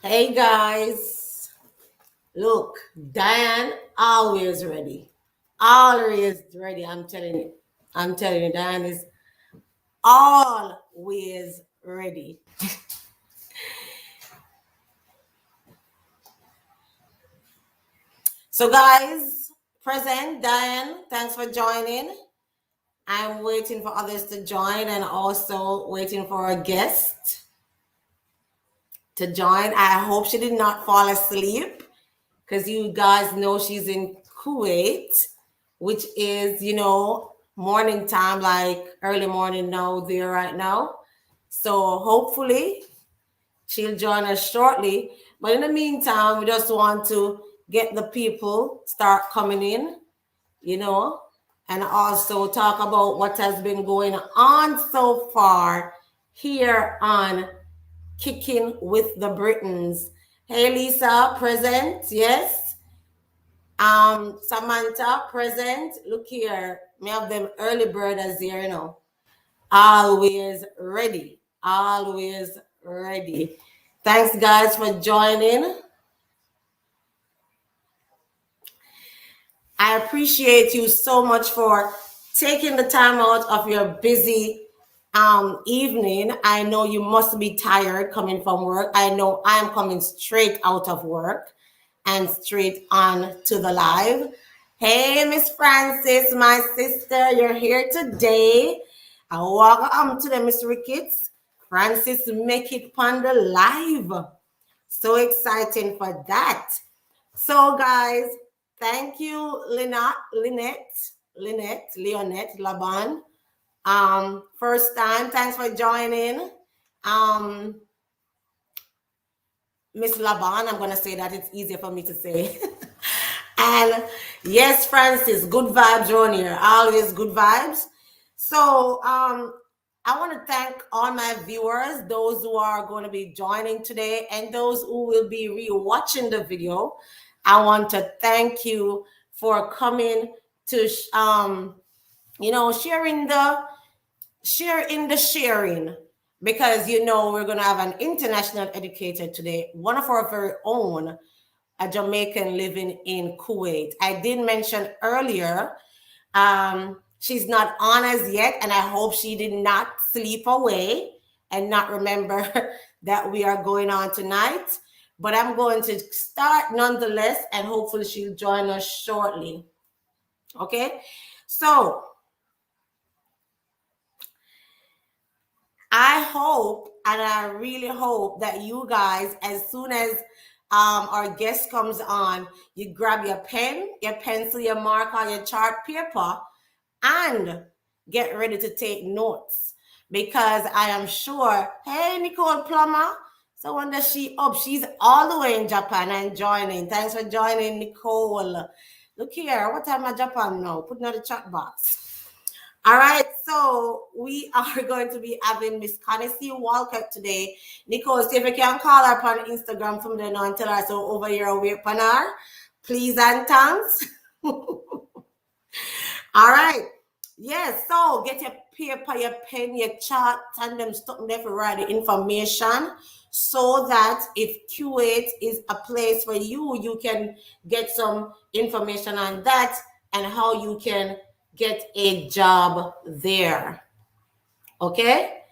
Hey guys, look, Diane always ready. Always ready. I'm telling you. Diane is always ready. So, guys, present Diane, thanks for joining. I'm waiting for others to join and also waiting for a guest to join. I hope she did not fall asleep because you guys know she's in Kuwait, which is, morning time, like early morning now there right now. So hopefully she'll join us shortly. But in the meantime, we just want to get the people start coming in, you know, and also talk about what has been going on so far here on Kicking with the Britons. Hey Lisa, present, yes. Samantha, present. Look here. Me have them early birders here, Always ready. Always ready. Thanks, guys, for joining. I appreciate you so much for taking the time out of your busy evening. I know you must be tired coming from work. I know I'm coming straight out of work and straight on to the live. Hey, Miss Francis, my sister, you're here today. Welcome to the Miss Ricketts. Francis, make it on the live. So exciting for that. So, guys, thank you, Leonette, Laban. First time, thanks for joining. Miss Laban, I'm gonna say that it's easier for me to say. And yes, Francis, good vibes around here. Always good vibes. So I want to thank all my viewers, those who are going to be joining today, and those who will be re-watching the video. I want to thank you for coming to sharing because we're going to have an international educator today, one of our very own, a Jamaican living in Kuwait. I did mention earlier, she's not on as yet, and I hope she did not sleep away and not remember that we are going on tonight. But I'm going to start nonetheless, and hopefully she'll join us shortly. Okay? So, I hope, and I really hope that you guys, as soon as our guest comes on, you grab your pen, your pencil, your marker, your chart paper, and get ready to take notes. Because I am sure, hey, Nicole Plummer, so when does she up? She's all the way in Japan and joining. Thanks for joining, Nicole. Look here, what time is Japan now? Put in the chat box. All right, so we are going to be having Miss Connie Walcott today. Nicole, see if you can call her on Instagram from there now and tell her so over here away upon her. Please and thanks. All right. Yes, so get your paper, your pen, your chart, and them stuff there for write the information so that if Kuwait is a place for you, you can get some information on that and how you can get a job there. Okay?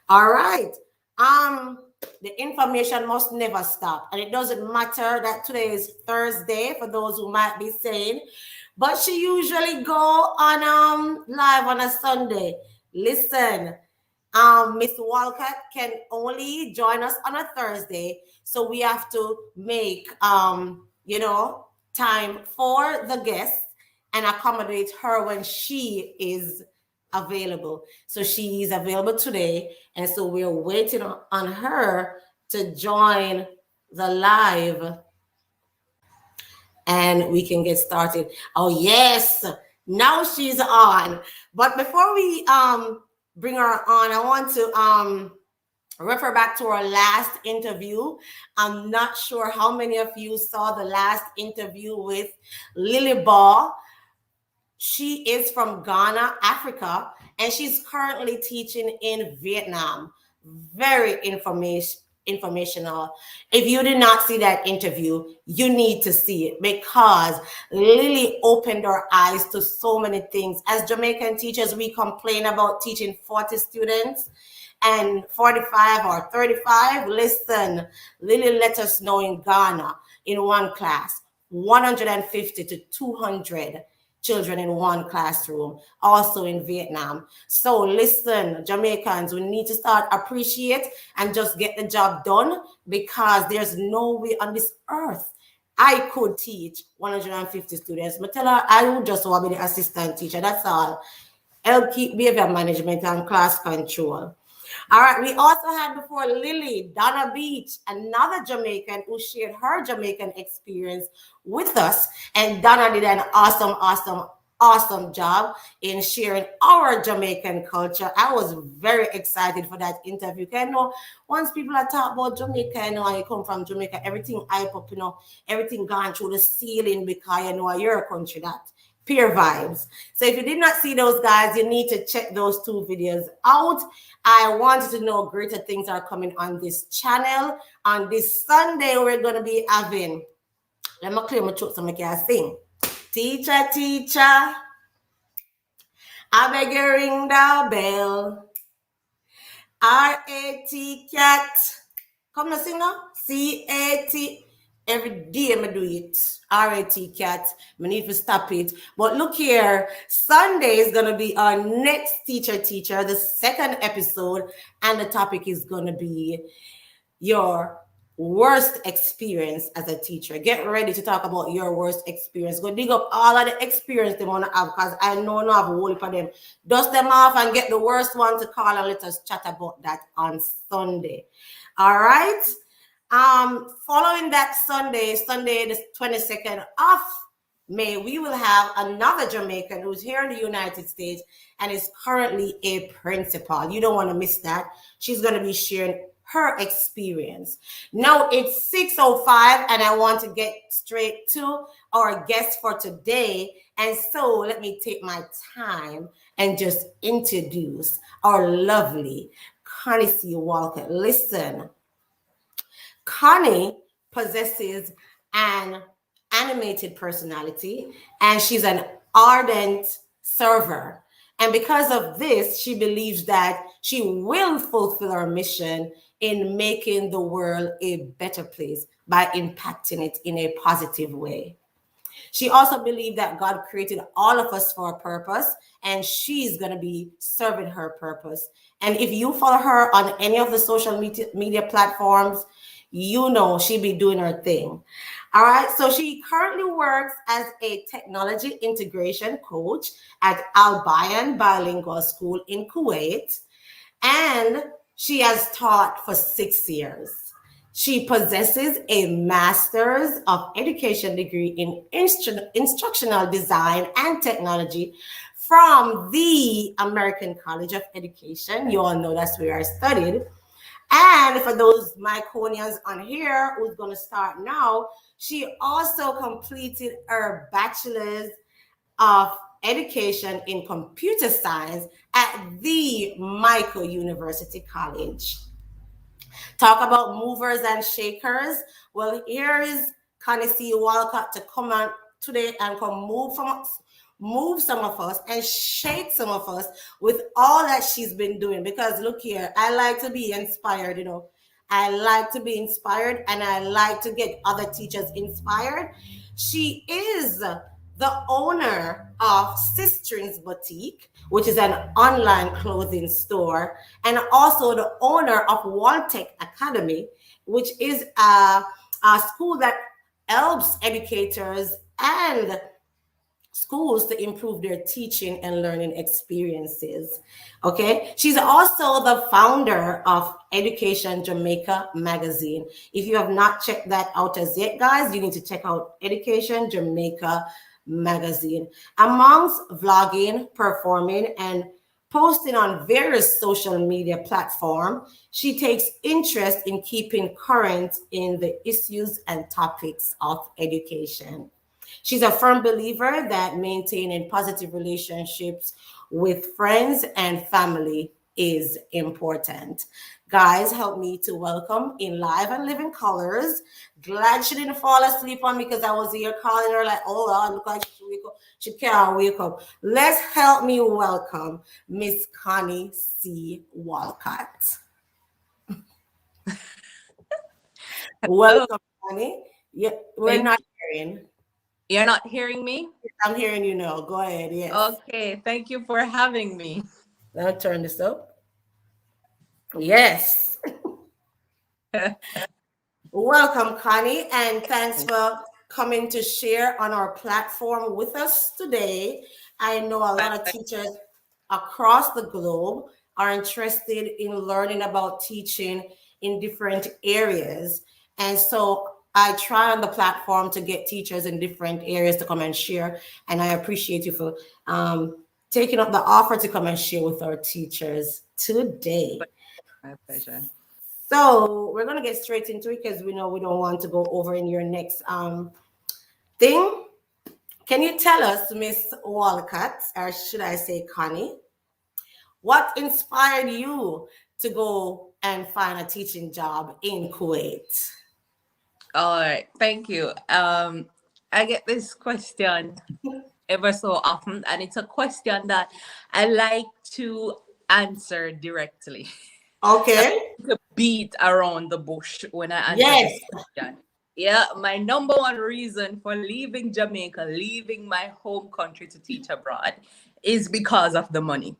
All right. The information must never stop. And it doesn't matter that today is Thursday for those who might be saying, but she usually go on live on a Sunday. Listen, Miss Walcott can only join us on a Thursday, so we have to make time for the guest and accommodate her when she is available. So she is available today, and so we're waiting on her to join the live and we can get started. Oh yes, now she's on. But before we bring her on, I want to refer back to our last interview. I'm not sure how many of you saw the last interview with Lily Ball. She is from Ghana, Africa, and she's currently teaching in Vietnam. Very informational. If you did not see that interview, you need to see it because Lily opened our eyes to so many things. As Jamaican teachers, we complain about teaching 40 students and 45 or 35. Listen, Lily let us know in Ghana in one class, 150 to 200 children in one classroom, also in Vietnam. So listen, Jamaicans, we need to start appreciate and just get the job done because there's no way on this earth I could teach 150 students. But tell her I would just want to be the assistant teacher. That's all. I'll keep behavior management and class control. All right, we also had before Lily, Donna Beach, another Jamaican who shared her Jamaican experience with us. And Donna did an awesome job in sharing our Jamaican culture. I was very excited for that interview. You know, once people are talking about Jamaica, you know, I come from Jamaica, everything hype up, you know, everything gone through the ceiling because you know you're a country that peer vibes. So if you did not see those guys, you need to check those two videos out. I wanted to know greater things are coming on this channel. On this Sunday, we're going to be having, let me clear my throat so I can sing. Teacher, teacher, I beg you ring the bell. R-A-T cat. Come now, sing now. C-A-T. Every day I do it. R-A-T cat. I need to stop it. But look here. Sunday is going to be our next teacher, the second episode. And the topic is going to be your worst experience as a teacher. Get ready to talk about your worst experience. Go dig up all of the experience they want to have because I know I have a whole heap of them. Dust them off and get the worst one to call and let us chat about that on Sunday. All right. Following that Sunday the 22nd of May, we will have another Jamaican who's here in the United States and is currently a principal. You don't want to miss that. She's going to be sharing her experience. Now it's 6:05 and I want to get straight to our guest for today. And so let me take my time and just introduce our lovely Connie Walcott. Listen, Connie possesses an animated personality and she's an ardent server. And because of this, she believes that she will fulfill her mission in making the world a better place by impacting it in a positive way. She also believed that God created all of us for a purpose, and she's going to be serving her purpose. And if you follow her on any of the social media platforms, you know she'll be doing her thing. All right. So she currently works as a technology integration coach at Al Bayan Bilingual School in Kuwait. And she has taught for 6 years. She possesses a master's of education degree in instructional design and technology from the American College of Education. You all know that's where I studied. And for those Myconians on here who's going to start now, she also completed her bachelor's of education in computer science at the Michael University College. Talk about movers and shakers. Well, here is Connie Walcott to come on today and come move some of us and shake some of us with all that she's been doing. Because look here, I like to be inspired, you know. I like to be inspired and I like to get other teachers inspired. She is the owner of Sister's Boutique, which is an online clothing store, and also the owner of Walcott Academy, which is a school that helps educators and schools to improve their teaching and learning experiences. Okay. She's also the founder of Education Jamaica magazine. If you have not checked that out as yet, guys, you need to check out Education Jamaica magazine. Amongst vlogging, performing, and posting on various social media platforms, she takes interest in keeping current in the issues and topics of education. She's a firm believer that maintaining positive relationships with friends and family is important. Guys, help me to welcome in live and living colors. Glad she didn't fall asleep on me because I was here calling her like, oh Lord, look like she wake up. She can't wake up. Let's help me welcome Miss Connie C. Walcott. Welcome, Connie. Yeah, we're Thank not you. hearing. You're not hearing me? I'm hearing you now. Go ahead. Yes. Okay, thank you for having me. Let me turn this up. Yes. Welcome, Connie, and thanks for coming to share on our platform with us today. I know a lot of teachers across the globe are interested in learning about teaching in different areas. And so I try on the platform to get teachers in different areas to come and share. And I appreciate you for taking up the offer to come and share with our teachers today. My pleasure. So we're gonna get straight into it because we know we don't want to go over in your next thing. Can you tell us, Miss Walcott, or should I say Connie, what inspired you to go and find a teaching job in Kuwait? All right, thank you. I get this question ever so often, and it's a question that I like to answer directly. Okay. To beat around the bush when I answer Yes. this question. Yeah, my number one reason for leaving Jamaica, leaving my home country to teach abroad, is because of the money.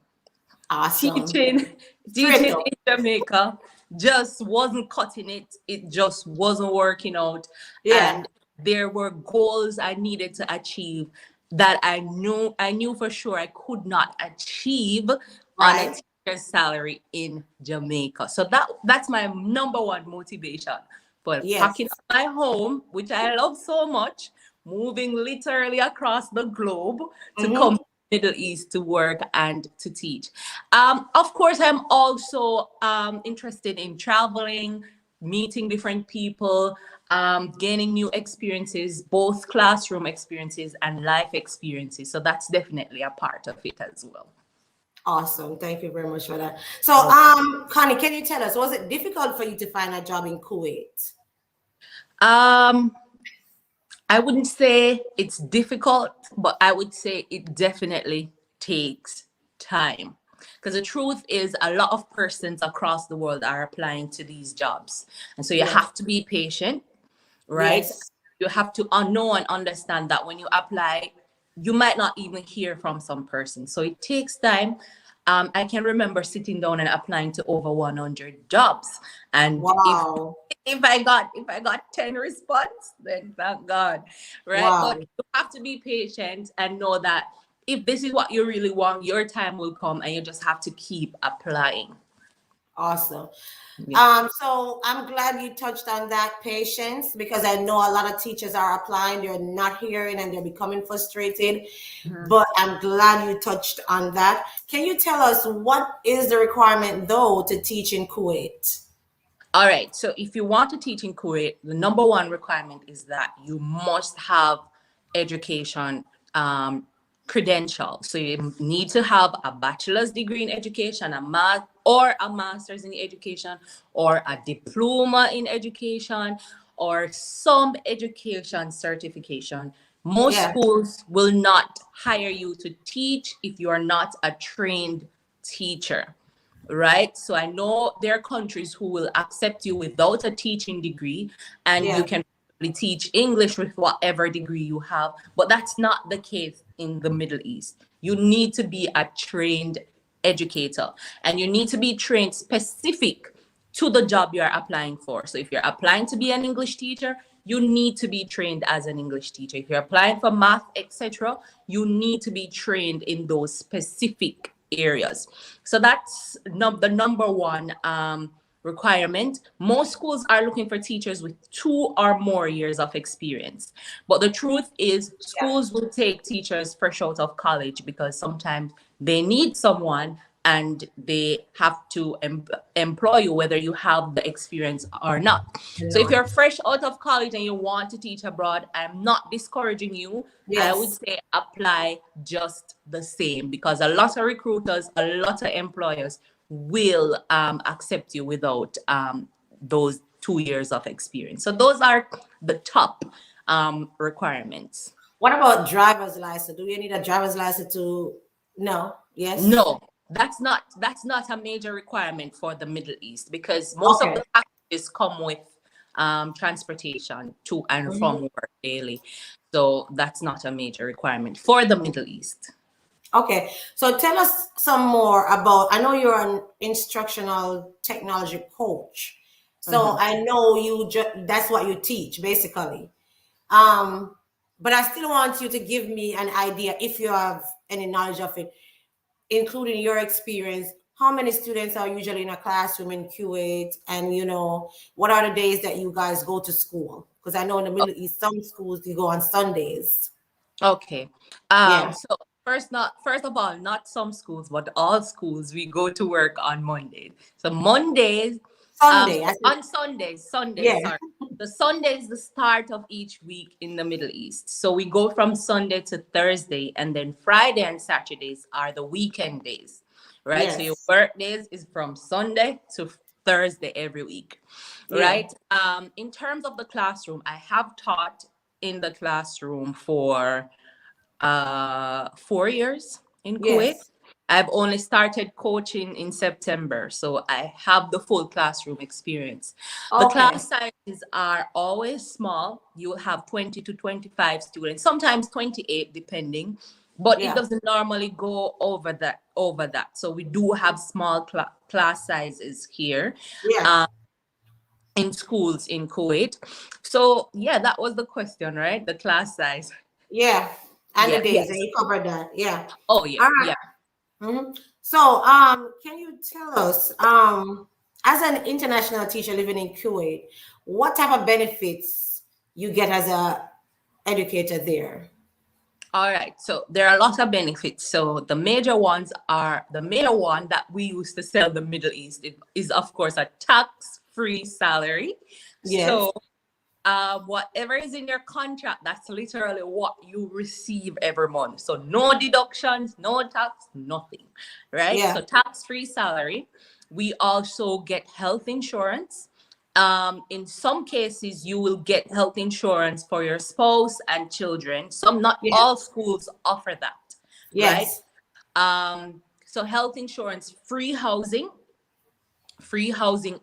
Awesome. Teaching Straight teaching up. in Jamaica just wasn't cutting it. It just wasn't working out. Yeah. And there were goals I needed to achieve that I knew for sure I could not achieve on a Right. teacher's salary in Jamaica. So that's my number one motivation for Yes. packing up my home, which I love so much, moving literally across the globe to come Mm-hmm. to the Middle East to work and to teach. Of course, I'm also interested in traveling, meeting different people, gaining new experiences, both classroom experiences and life experiences. So that's definitely a part of it as well. Awesome. Thank you very much for that. So, Okay. Connie, can you tell us, was it difficult for you to find a job in Kuwait? Um, I wouldn't say it's difficult, but I would say it definitely takes time. Because the truth is, a lot of persons across the world are applying to these jobs. And so you Yes. have to be patient, right? Yes. You have to know and understand that when you apply, you might not even hear from some person. So it takes time. I can remember sitting down and applying to over 100 jobs. And if Wow. if I got 10 response, then thank God. Right. But Wow. you have to be patient and know that if this is what you really want, your time will come and you just have to keep applying. Awesome. Yeah. So I'm glad you touched on that patience because I know a lot of teachers are applying, they're not hearing and they're becoming frustrated. Mhm. But I'm glad you touched on that. Can you tell us what is the requirement though to teach in Kuwait? All right. So if you want to teach in Kuwait, the number one requirement is that you must have education credential. So you need to have a bachelor's degree in education, a math or a master's in education, or a diploma in education, or some education certification. Most Yeah. schools will not hire you to teach if you are not a trained teacher, right? So I know there are countries who will accept you without a teaching degree, and you Yeah. can probably teach English with whatever degree you have, but that's not the case in the Middle East. You need to be a trained educator, and you need to be trained specific to the job you're applying for. So if you're applying to be an English teacher, you need to be trained as an English teacher. If you're applying for math, etc., you need to be trained in those specific areas. So that's the number one requirement. Most schools are looking for teachers with 2 or more years of experience. But the truth is, Yeah. schools will take teachers fresh out of college because sometimes they need someone and they have to employ you whether you have the experience or not. So if No. you're fresh out of college and you want to teach abroad, I'm not discouraging you. I would Yes. say apply just the same because a lot of recruiters, a lot of employers will accept you without those 2 years of experience. So those are the top requirements. What about driver's license? Do you need a driver's license to? No. Yes. No, that's not a major requirement for the Middle East, because most of Okay. the packages come with transportation to and Mhm. from work daily. So that's not a major requirement for the Middle East. Okay. So tell us some more about. I know you're an instructional technology coach. So Mhm. I know that's what you teach basically. Um, but I still want you to give me an idea if you have any knowledge of it, including your experience. How many students are usually in a classroom in Kuwait? And what are the days that you guys go to school? Because I know in the Middle East, some schools you go on Sundays. Okay. Yeah. So first of all, not some schools, but all schools, we go to work on Mondays. So Mondays, Sunday. I said, on Sundays, yeah. sorry. The Sunday is the start of each week in the Middle East. So we go from Sunday to Thursday, and then Friday and Saturdays are the weekend days, right? So your Yes. work days is from Sunday to Thursday every week, Yeah. right? In terms of the classroom, I have taught in the classroom for 4 years in Kuwait. Yes. I've only started coaching in September, so I have the full classroom experience. The Okay. class sizes are always small. You will have 20 to 25 students, sometimes 28 depending, but it Yeah. doesn't normally go over that. So we do have small class sizes here. Yeah. uh, in schools in Kuwait. So yeah, that was the question, right? The class size. Yeah. And the Yeah, days, and yes. you covered that. Yeah. Oh yeah, All yeah. right. So, can you tell us, as an international teacher living in Kuwait, what type of benefits you get as a educator there? All right. So there are lots of benefits. So the major one that we used to sell the Middle East is of course a tax-free salary. Yes. So whatever is in your contract, that's literally what you receive every month. So no deductions, no tax, nothing, right? Yeah. So tax-free salary. We also get health insurance. In some cases, you will get health insurance for your spouse and children. Not Yeah. all schools offer that, right? Yes. So health insurance, free housing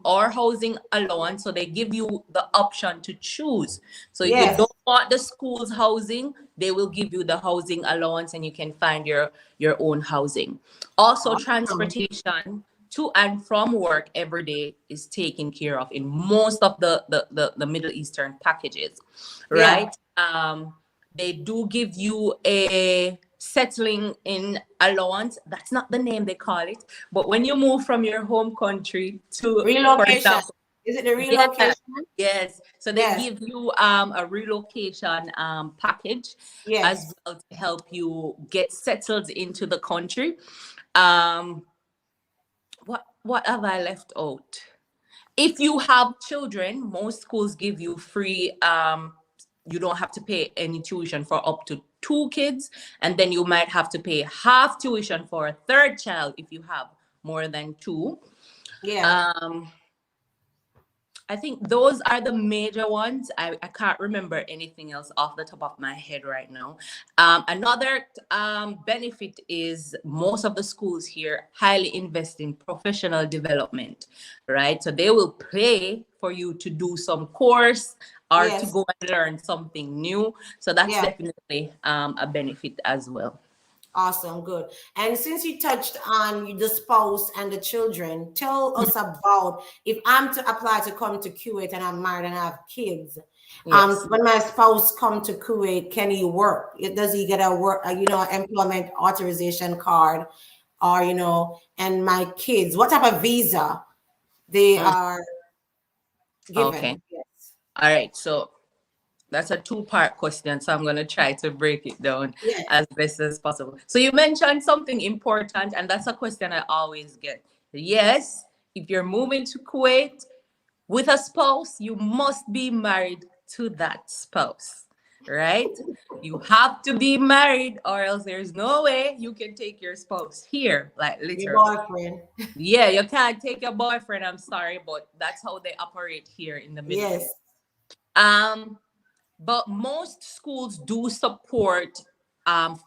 or housing allowance. So they give you the option to choose. So if you Yes. don't want the school's housing, they will give you the housing allowance and you can find your own housing. Also, Awesome. transportation to and from work every day is taken care of in most of the Middle Eastern packages, Yeah. right? They do give you a settling in allowance. That's not the name they call it, but when you move from your home country to, for Relocation. example, Is it the yeah, relocation? yes, so they Yes. give you a relocation package as Yes. well to help you get settled into the country. um what have I left out? If you have children, most schools give you free, you don't have to pay any tuition for up to 2 kids, and then you might have to pay half tuition for a third child if you have more than two. Yeah. um I think those are the major ones. I can't remember anything else off the top of my head right now. Another benefit is most of the schools here highly invest in professional development, right? So they will pay for you to do some course or to Yes. go and learn something new. So that's Yeah. definitely a benefit as well. Awesome, good. And since you touched on the spouse and the children, tell us about if I'm to apply to come to Kuwait and I'm married and I have kids. Yes. When my spouse come to Kuwait, can he work? Does he get a work, employment authorization card, or And my kids, what type of visa they Mm, are okay. given? Yes. All right. So that's a two-part question, so I'm going to try to break it down Yes. as best as possible. So you mentioned something important, and that's a question I always get. Yes, if you're moving to Kuwait with a spouse, you must be married to that spouse, right? You have to be married, or else there's no way you can take your spouse here, like Your literally. boyfriend. Yeah, you can't take your boyfriend. I'm sorry, but that's how they operate here in the Middle Yes. East. Um, but most schools do support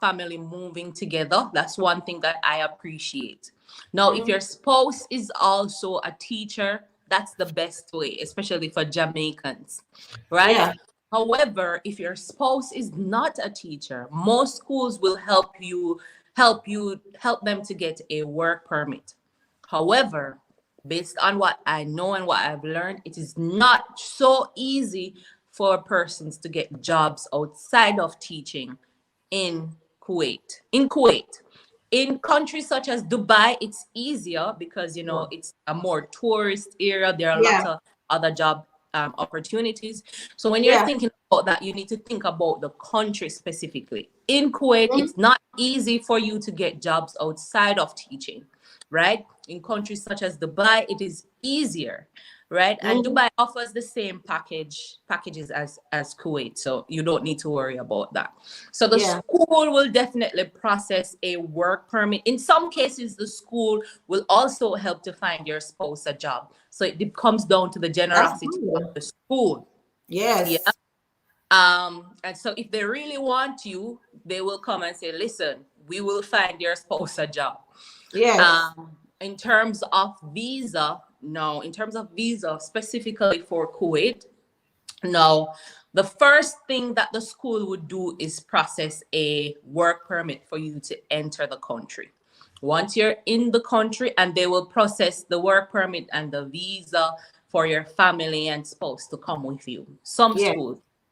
family moving together. That's one thing that I appreciate. Now, if Mhm. your spouse is also a teacher, that's the best way, especially for Jamaicans, right? Yeah. However, if your spouse is not a teacher, most schools will help them to get a work permit. However, based on what I know and what I've learned, it is not so easy for persons to get jobs outside of teaching in Kuwait. In Kuwait, in countries such as Dubai, it's easier because it's a more tourist area. There are a lot Yeah. of other job opportunities. So when you're Yeah. thinking about that, you need to think about the country specifically. In Kuwait, Mhm. it's not easy for you to get jobs outside of teaching, right? In countries such as Dubai, it is easier, right? And Mhm. Dubai offers the same packages as Kuwait, so you don't need to worry about that. So the Yeah. school will definitely process a work permit. In some cases, the school will also help to find your spouse a job. So it comes down to the That's generosity of good. the school. Yeah. Yes. And so if they really want you, they will come and say, listen, we will find your spouse a job. Yes. In terms of visa, no, in terms of visa specifically for Kuwait, no. The first thing that the school would do is process a work permit for you to enter the country. Once you're in the country, and they will process the work permit and the visa for your family and spouse to come with you. Yeah.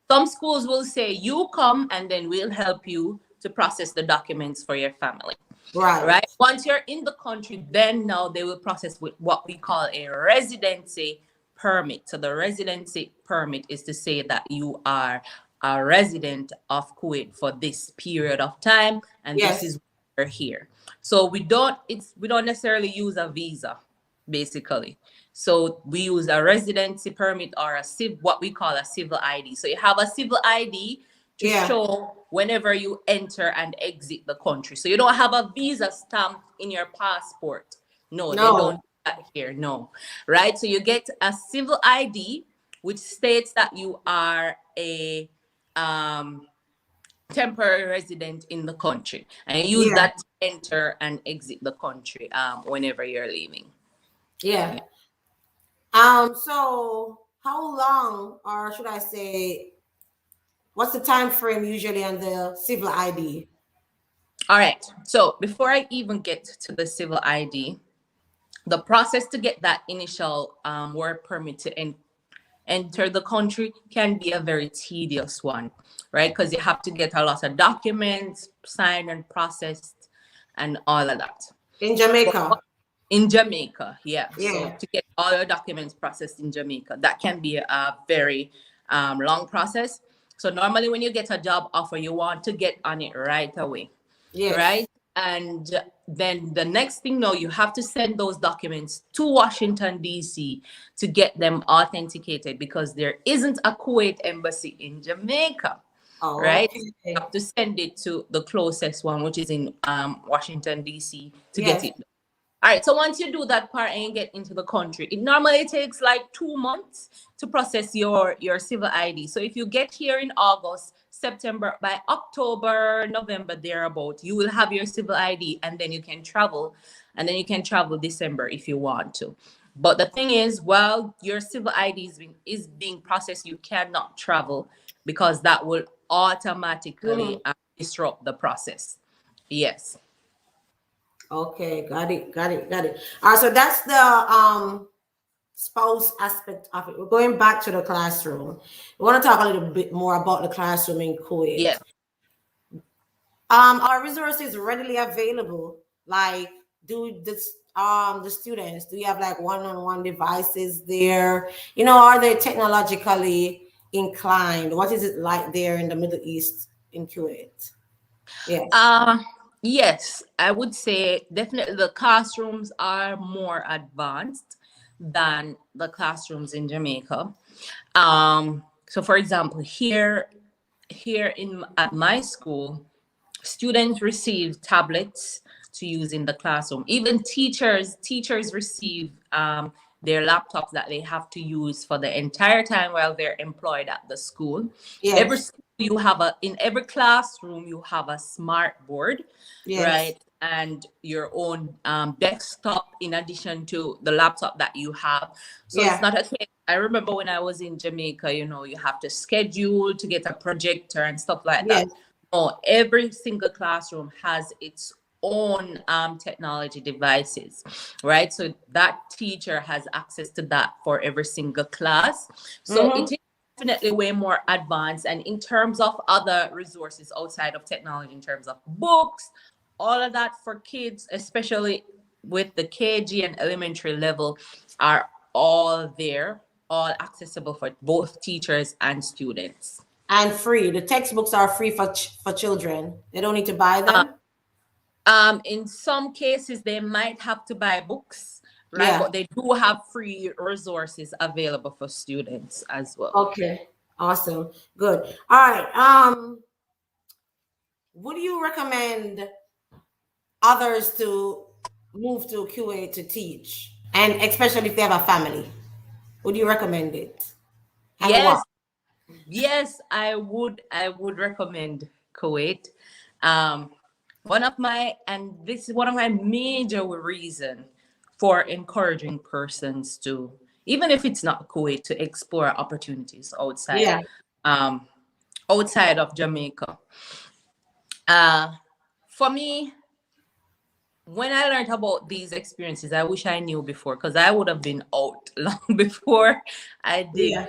Some schools will say, you come and then we'll help you to process the documents for your family, Right. right? Once you're in the country, then now they will process with what we call a residency permit. So the residency permit is to say that you are a resident of Kuwait for this period of time, and this Yes. is why you're here. So we don't necessarily use a visa, basically. So we use a residency permit or what we call a civil ID. So you have a civil ID to Yeah. show whenever you enter and exit the country. So you don't have a visa stamp in your passport. No, they don't No. do that here. No, right? So you get a civil ID which states that you are a um, temporary resident in the country, and you use Yeah. that to enter and exit the country whenever you're leaving. Yeah. Yeah. So how long, or should I say, what's the time frame usually on the civil ID? All right. So before I even get to the civil ID, the process to get that initial work permit to enter the country can be a very tedious one, right? Because you have to get a lot of documents signed and processed and all of that. In But Jamaica? in Jamaica, yeah. So Yeah. to get all your documents processed in Jamaica, that can be a very long process. So normally when you get a job offer, you want to get on it right away, Yes. right? And then the next thing, no, you have to send those documents to Washington, D.C. to get them authenticated because there isn't a Kuwait embassy in Jamaica, right? You Okay. have to send it to the closest one, which is in Washington, D.C., to get Yes. it. All right, so once you do that part and you get into the country, it normally takes like 2 months to process your civil ID. So if you get here in August, September, by October, November, thereabout, you will have your civil ID, and then you can travel, and then you can travel December if you want to. But the thing is, while your civil ID is being processed, you cannot travel because that will automatically Mhm. disrupt the process. Yes. Okay, got it, got it, got it. So that's the spouse aspect of it. We're going back to the classroom. We want to talk a little bit more about the classroom in Yeah. Kuwait. Are resources readily available? Like, do the students, do you have like one-on-one devices there? Are they technologically inclined? What is it like there in the Middle East in Kuwait? Yes. Uh, yes, I would say definitely the classrooms are more advanced than the classrooms in Jamaica. So, for example, here here in at my school, students receive tablets to use in the classroom. Even teachers receive their laptops that they have to use for the entire time while they're employed at the school. Every Yes. school you have a in every classroom you have a smart board, Yes. right? And your own desktop in addition to the laptop that you have. So it's Yeah. not a case. I remember when I was in Jamaica, you have to schedule to get a projector and stuff like Yes. that. No, every single classroom has its own technology devices, right? So that teacher has access to that for every single class. So Mm-hmm. it is definitely way more advanced. And in terms of other resources outside of technology, in terms of books, all of that for kids, especially with the KG and elementary level, are all there, all accessible for both teachers and students. And free. The textbooks are free for children. They don't need to buy Uh, them. in some cases, they might have to buy books, right? Yeah. But they do have free resources available for students as well. Okay. Awesome. Good. All right. Would you recommend others to move to Kuwait to teach, and especially if they have a family? Would you recommend it? And what? Yes, yes, I would recommend Kuwait. Um, one of my and this is one of my major reason for encouraging persons to, even if it's not Kuwait, to explore opportunities Yeah. um, outside of Jamaica. Uh, for me, when I learned about these experiences, I wish I knew before because I would have been out long before I did. Yeah.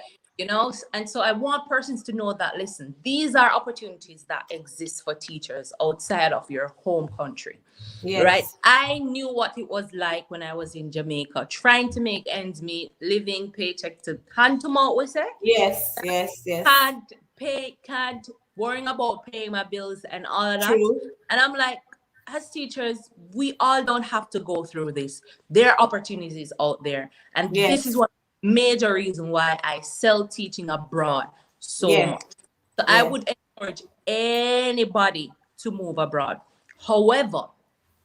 And so I want persons to know that, listen, these are opportunities that exist for teachers outside of your home country, right? Yes. I knew what it was like when I was in Jamaica, trying to make ends meet, living paycheck to hand to mouth, we say, Yes. Yes. Yes. can't worrying about paying my bills and all of that. True. And I'm like, as teachers, we all don't have to go through this. There are opportunities out there. And this is Yes. one major reason why I sell teaching abroad so Yes. much. So I Yes. would encourage anybody to move abroad. However,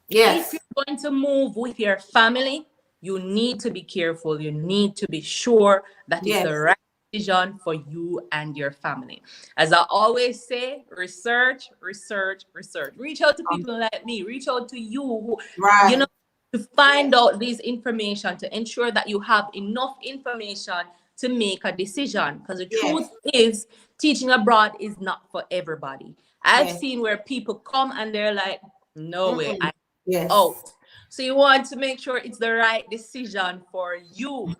if Yes. you're going to move with your family, you need to be careful. You need to be sure that it's the Yes. right decision for you and your family. As I always say, research, research, research. Reach out to people like me, reach out to you who, you Right. know, to find out this information to ensure that you have enough information to make a decision. Because the Yes. truth is, teaching abroad is not for everybody. I've Yes. seen where people come and they're like, no way, Mm-mm. Yes. out. So you want to make sure it's the right decision for you.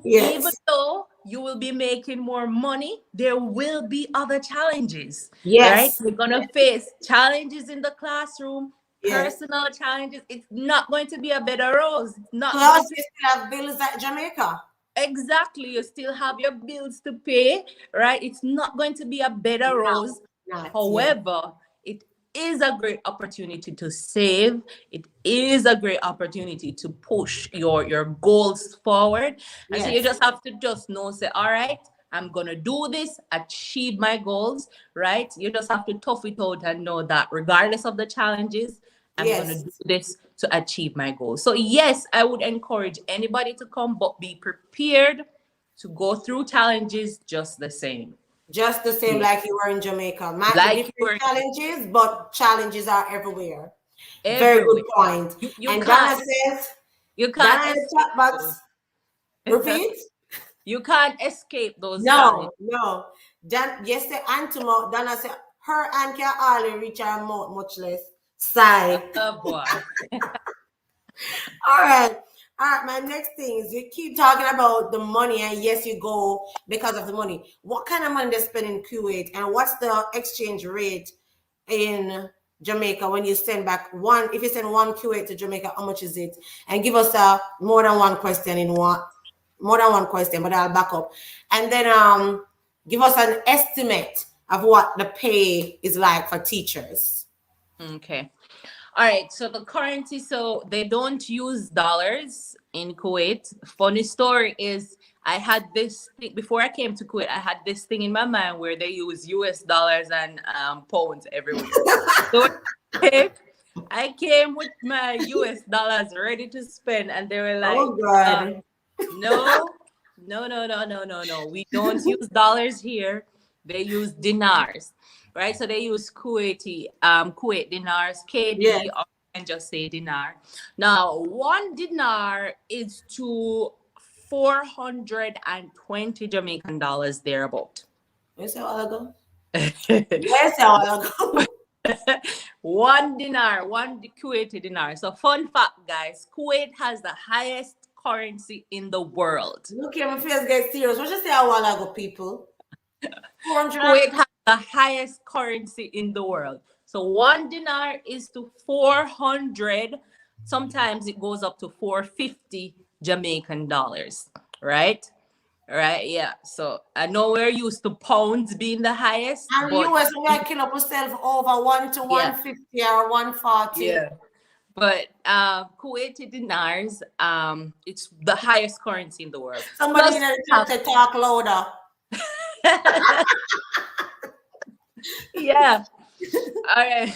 Even Yes. though you will be making more money, there will be other challenges, right? Yes. You're going to face challenges in the classroom, Yes. personal challenges. It's not going to be a bed of roses. It's not Plus, going to we still have bills at Jamaica. exactly. You still have your bills to pay, right? It's not going to be a bed of No, roses. not. Yes. However, it is a great opportunity to save. It is a great opportunity to push your goals forward. And so you Yes. just have to just know, say, all right, I'm gonna do this, achieve my goals, right? You just have to tough it out and know that regardless of the challenges, I'm gonna Yes. do this to achieve my goals. So yes, I would encourage anybody to come, but be prepared to go through challenges just the same. Just the same Yeah. like you were in Jamaica. Might be Like you different were challenges, but challenges are everywhere. Very good everywhere. point. You And can't Donna says, you can't Donna in the escape chat box, those. repeat? You can't escape those challenges. No, no. Dan, yesterday, and tomorrow, Donna said, her and can hardly reach her mouth, much less sigh. Oh boy. All right. All right. My next thing is you keep talking about the money, and yes, you go because of the money. What kind of money they spend in Kuwait, and what's the exchange rate in Jamaica when you send back one? If you send one Kuwait to Jamaica, how much is it? And give us more than one question in one, more than one question, but I'll back up. And then give us an estimate of what the pay is like for teachers. Okay. All right. So the currency, so they don't use dollars in Kuwait. Funny story is I had this thing before I came to Kuwait. I had this thing in my mind where they use US dollars and pounds everywhere. So when I came with my US dollars ready to spend, and they were like, Oh God. no, no. We don't use dollars here. They use dinars, right? So they use Kuwait dinars, Yes. KD, or you can just say dinar. Now, one dinar is to 420 Jamaican dollars thereabout. Where's the while ago? Where's the while ago? One dinar, one Kuwaiti dinar. So, fun fact, guys, Kuwait has the highest currency in the world. Look here, my face get serious. What you say a while ago, people? 400. Kuwait has the highest currency in the world. So, one dinar is to 400. Sometimes it goes up to 450 Jamaican dollars, right? Right, yeah. So I know we're used to pounds being the highest, And but US, we are kill up yourself over 1 to yeah, 150 or 140. yeah. But Kuwaiti dinars, it's the highest currency in the world. Somebody Plus, in the chat to talk louder. yeah. All right.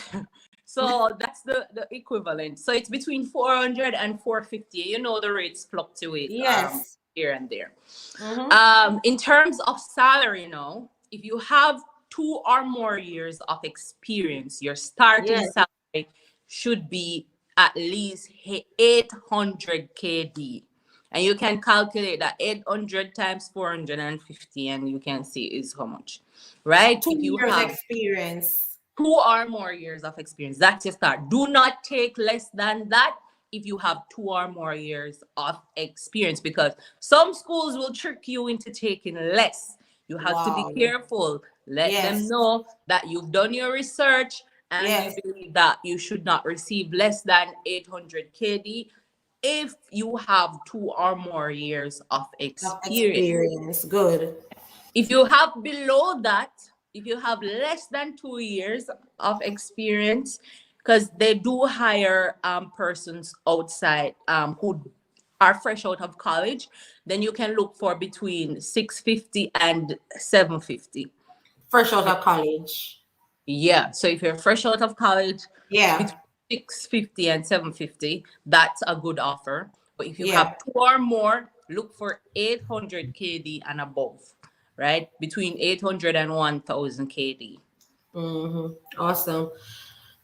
So that's the equivalent. So it's between 400 and 450. You know the rates fluctuate Yes. here and there. Mm-hmm. In terms of salary, now, if you have 2 or more years of experience, your starting Yes. salary should be at least 800 KD. And you can calculate that 800 times 450, and you can see is how much, right? 2 If you years have experience. 2 or more years of experience, that's your start. Do not take less than that if you have 2 or more years of experience, because some schools will trick you into taking less. You have to be Wow. careful. Let them Yes. know that you've done your research and you Yes. believe that you should not receive less than 800 KD if you have 2 or more years of Of experience. experience. Good. If you have below that, if you have less than 2 years of experience, because they do hire persons outside who are fresh out of college, then you can look for between 650 and 750. Fresh out of college. Yeah. So if you're fresh out of college, Yeah. between 650 and 750, that's a good offer. But if you Yeah. have 2 or more, look for 800 KD and above, right? Between 800 and 1000 KD. Mm-hmm. Awesome.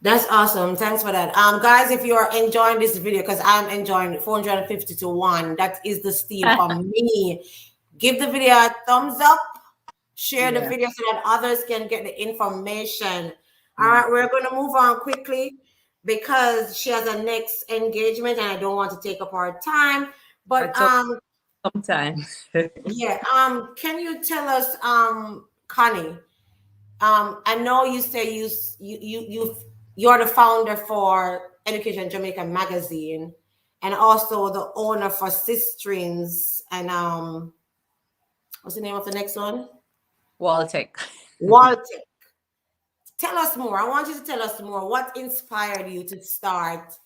That's awesome. Thanks for that. Guys, if you are enjoying this video, because I'm enjoying 450 to 1, that is the steal for me. Give the video a thumbs up, share the Yeah. video so that others can get the information. All right, we're going to move on quickly because she has a next engagement and I don't want to take up our time. But Sometime. yeah, can you tell us, Connie? I know you say you're the founder for Education Jamaica magazine, and also the owner for Sistrings, and what's the name of the next one? Waltech. Walcott. Tell us more. I want you to tell us more. What inspired you to start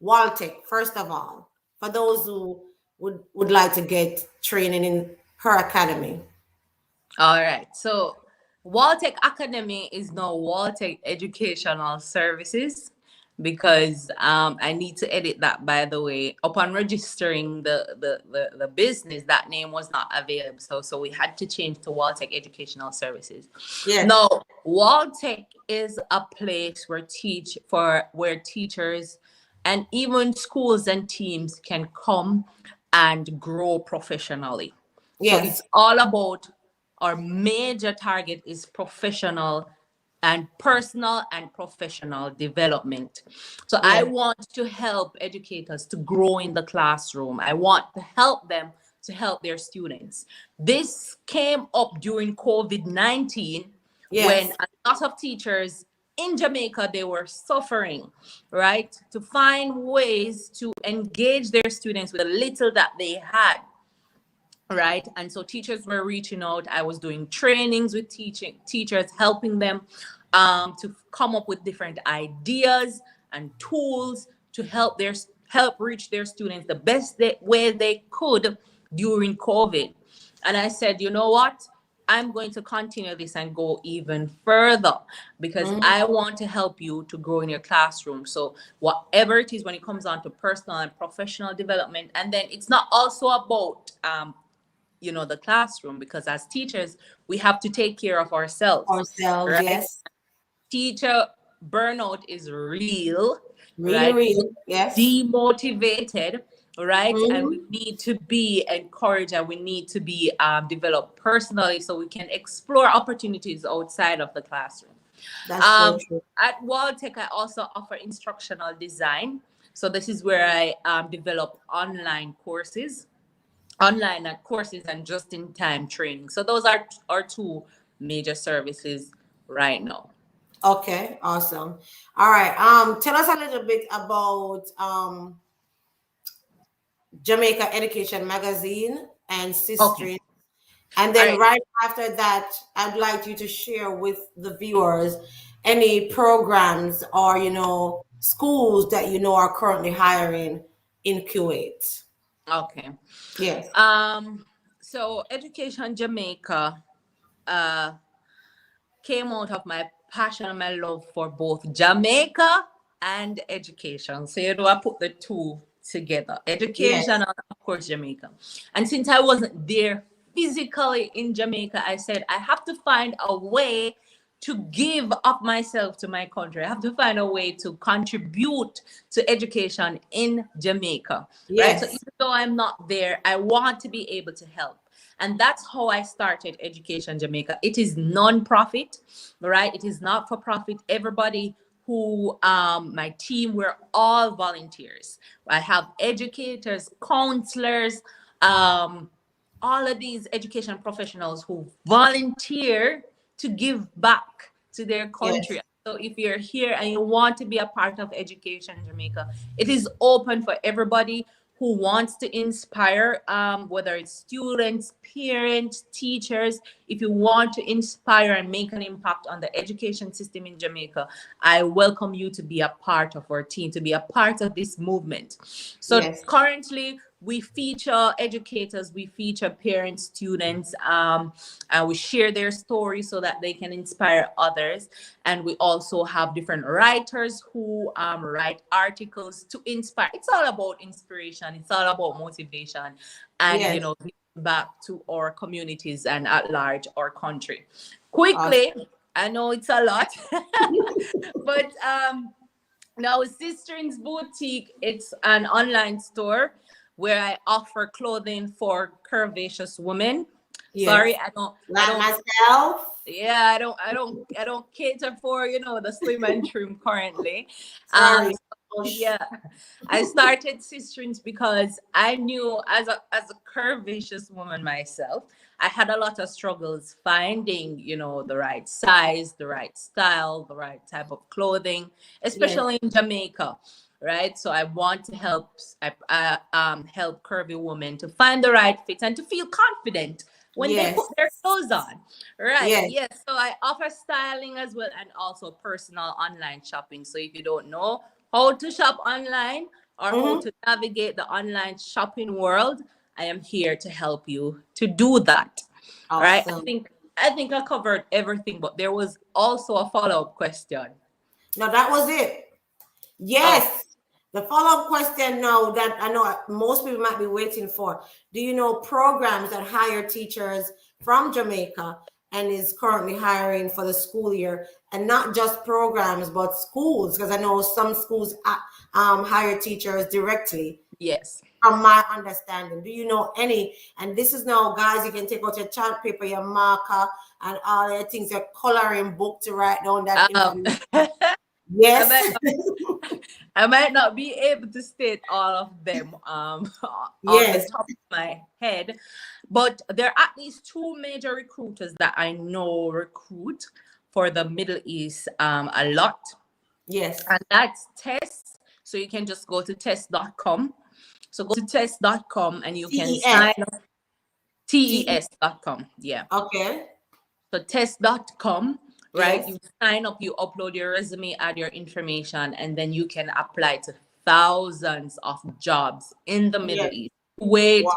Waltech, first of all, for those who would like to get training in her academy? All right. So Waltech Academy is now Waltech Educational Services, because I need to edit that, by the way. Upon registering the business, that name was not available. So we had to change to Waltech Educational Services. Yes. Now, Waltech is a place where teachers and even schools and teams can come and grow professionally. So Yes. it's all about, our major target is professional and personal and professional development. So I Yeah. want to help educators to grow in the classroom. I want to help them to help their students. This came up during COVID-19, when Yes. a lot of teachers in Jamaica, they were suffering, right? To find ways to engage their students with the little that they had. Right. And so teachers were reaching out. I was doing trainings with teachers, helping them to come up with different ideas and tools to help reach their students the best way they could during COVID. And I said, you know what? I'm going to continue this and go even further because Mhm. I want to help you to grow in your classroom. So, whatever it is when it comes on to personal and professional development, and then it's not also about, the classroom, because as teachers, we have to take care of ourselves, Ourselves, right? yes. Teacher burnout is real, Really, right? real. Yes. Demotivated, right? And we Hmm. need to be encouraged, and we need to be developed personally so we can explore opportunities outside of the classroom. That's so Um, true. at Waltech, I also offer instructional design. So this is where I develop online courses and just in time training. So those are our two major services right now. Okay, awesome. All right. Tell us a little bit about Jamaica Education Magazine and Okay. Sisters. And All then right. right after that, I'd like you to share with the viewers any programs or, schools that are currently hiring in Kuwait. Okay. Yes. Um, so Education Jamaica uh came out of my passion and my love for both Jamaica and education. So I put the two together. Education Yes. and of course Jamaica. And since I wasn't there physically in Jamaica, I said I have to find a way to give up myself to my country. I have to find a way to contribute to education in Jamaica, right? So even Yes. though I'm not there, I want to be able to help. And that's how I started Education Jamaica. It is non-profit, right? It is not for profit. Everybody who my team, we're all volunteers. I have educators, counselors, um, all of these education professionals who volunteer to give back to their country. Yes. So if you're here and you want to be a part of Education Jamaica, it is open for everybody who wants to inspire, whether it's students, parents, teachers. If you want to inspire and make an impact on the education system in Jamaica, I welcome you to be a part of our team, to be a part of this movement. So Yes. currently, we feature educators, we feature parents, students, and we share their stories so that they can inspire others. And we also have different writers who write articles to inspire. It's all about inspiration, it's all about motivation, and Yes. giving back to our communities and at large our country. Awesome. Quickly, I know it's a lot, but now, Sister's Boutique, it's an online store where I offer clothing for curvaceous women. Sorry, Yes. I Like don't, myself. yeah, I don't cater for, the slim and trim currently. Sorry. Yeah, I started Sister's because I knew as a curvaceous woman myself, I had a lot of struggles finding, the right size, the right style, the right type of clothing, Yes. especially in Jamaica, right? So I want to help curvy women to find the right fit and to feel confident when they Yes. put their clothes on. Right. Yes. Yes. So I offer styling as well and also personal online shopping. So if you don't know how to shop online or how Mm-hmm. to navigate the online shopping world, I am here to help you to do that. All right. I Awesome. think I think I covered everything, but there was also a follow-up question. No, that was it. Oh, Yes. The follow-up question now that I know most people might be waiting for. Do you know programs that hire teachers from Jamaica and is currently hiring for the school year? And not just programs, but schools, because I know some schools hire teachers directly. yes. From my understanding, do you know any? And this is now, guys, you can take out your chart paper, your marker, and all the things, your coloring book to write down that information. I Yes. might I might not be able to state all of them on the Yes. top of my head, but there are at least two major recruiters that I know recruit for the Middle East a lot, Yes. and that's Test. So you can just go to test.com. So go to test.com and you can TEF. sign up TE. tes.com. Yeah. Okay. So test.com, right? Yes. You sign up, you upload your resume, add your information, and then you can apply to thousands of jobs in the Middle Yes. East. Kuwait, Wow.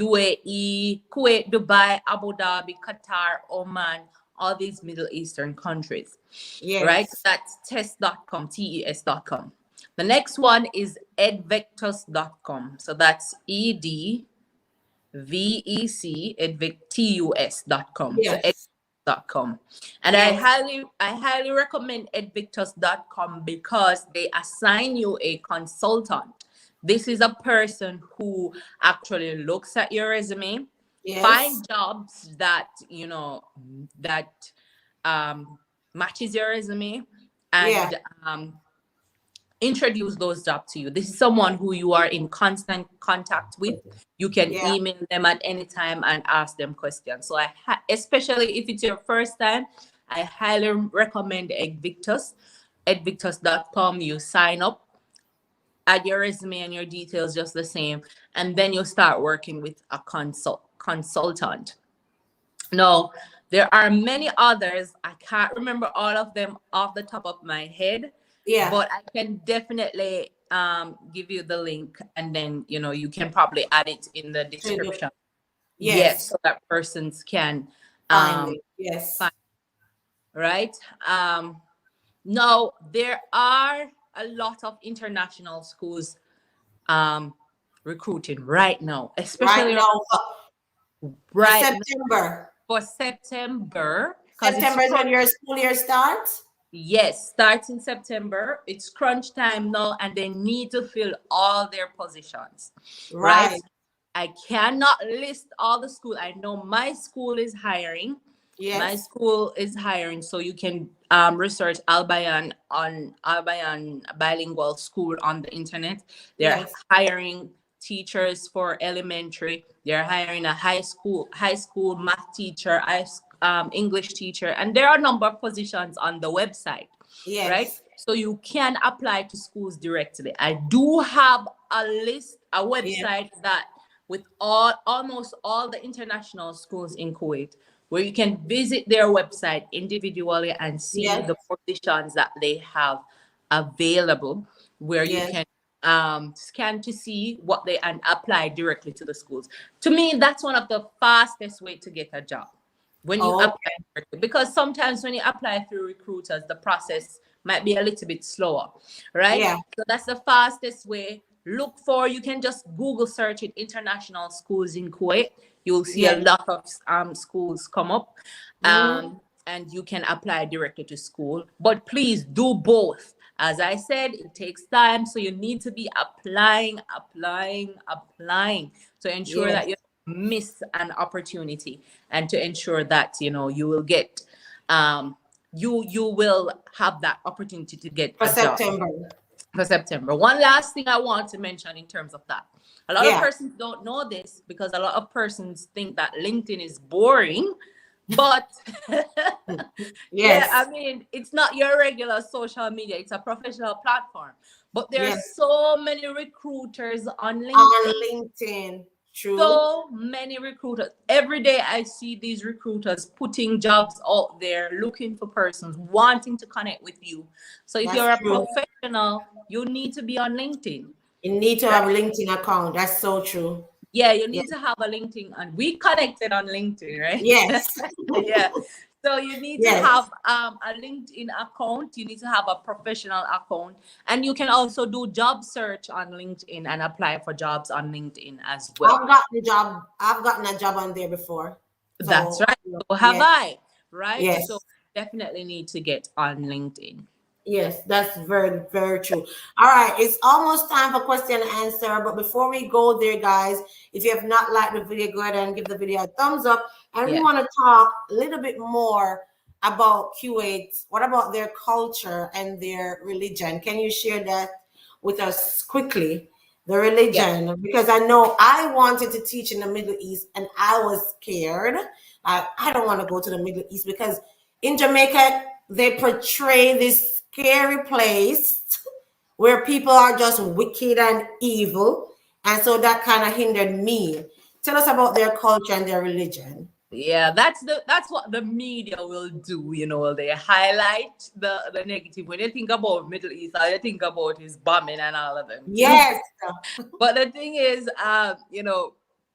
UAE, Kuwait, Dubai, Abu Dhabi, Qatar, Oman, all these Middle Eastern countries, right? Yes. That's test.com, TES.com. The next one is edvectus.com. So that's EDVEC, edvectus.com. So Yes. edvictus.com. And Yes. I highly recommend edvictus.com because they assign you a consultant. This is a person who actually looks at your resume, Yes. find jobs that that um, matches your resume, Yeah. and introduce those jobs to you. This is someone who you are in constant contact with. You can Yeah. email them at any time and ask them questions. So especially if it's your first time, I highly recommend Edvictus. Edvictus.com. You sign up, add your resume and your details just the same, and then you start working with a consultant. No, there are many others. I can't remember all of them off the top of my head, Yeah. but I can definitely give you the link, and then you can probably add it in the To the, description. Yes, yes. so that persons can Find um it. Yes. find, right. Now there are a lot of international schools um recruiting right now, Right especially now, for right now September. for September, because it's September is when your school year starts. yes, starts in September. It's crunch time now, and they need to fill all their positions, right? Right. I cannot list all the school. I know my school is hiring. My Yes. school is hiring, so you can research Albayan on Albayan bilingual school on the internet. They're Yes. hiring teachers for elementary. They're hiring a high school math teacher, English teacher, and there are a number of positions on the website, right? Yes. So you can apply to schools directly. I do have a list, a Yes. website that with almost all the international schools in Kuwait, where you can visit their website individually and see Yes. the positions that they have available, where you Yes. can scan to see what they and apply directly to the schools. To me, that's one of the fastest way to get a job when you apply Okay. directly, because sometimes when you apply through recruiters, the process might be a little bit slower, right? Yeah. So that's the fastest way. Look for, you can just Google search it, international schools in Kuwait. You'll see a Yes. lot of schools come up, Mm-hmm. and you can apply directly to school. But please do both. As I said, it takes time, so you need to be applying to ensure Yes. that you don't miss an opportunity, and to ensure that you will get you will have that opportunity to get For a job September. for September. One last thing I want to mention in terms of that. A lot of Yeah. persons don't know this because a lot of persons think that LinkedIn is boring, but yeah, I Yes. mean, it's not your regular social media, it's a professional platform. But there are Yes. so many recruiters on On LinkedIn, LinkedIn. True. so many recruiters. Every day I see these recruiters putting jobs out there, looking for persons, wanting to connect with you. So if That's you're a true. professional, you need to be on LinkedIn, You need to right? have a LinkedIn account. That's so true. Yeah, you Yeah. need to have a LinkedIn, and we connected on LinkedIn, right? Yes. Yeah. So you need to Yes. have a LinkedIn account. You need to have a professional account, and you can also do job search on LinkedIn and apply for jobs on LinkedIn as well. I've gotten a job on there before. That's So right. So have yes. I, right? So Yes. definitely need to get on LinkedIn. Yes, that's very, very true. All right, it's almost time for question and answer. But before we go there, guys, if you have not liked the video, go ahead and give the video a thumbs up. And we Yeah. want to talk a little bit more about Kuwait. What about their culture and their religion? Can you share that with us quickly? The Yeah. religion, because I know I wanted to teach in the Middle East and I was scared. I don't want to go to the Middle East because in Jamaica, they portray this scary place where people are just wicked and evil. And so that kind of hindered me. Tell us about their culture and their religion. Yeah, that's what the media will do. They highlight the negative. When you think about Middle East, all you think about is bombing and all of them. Yes. But the thing is,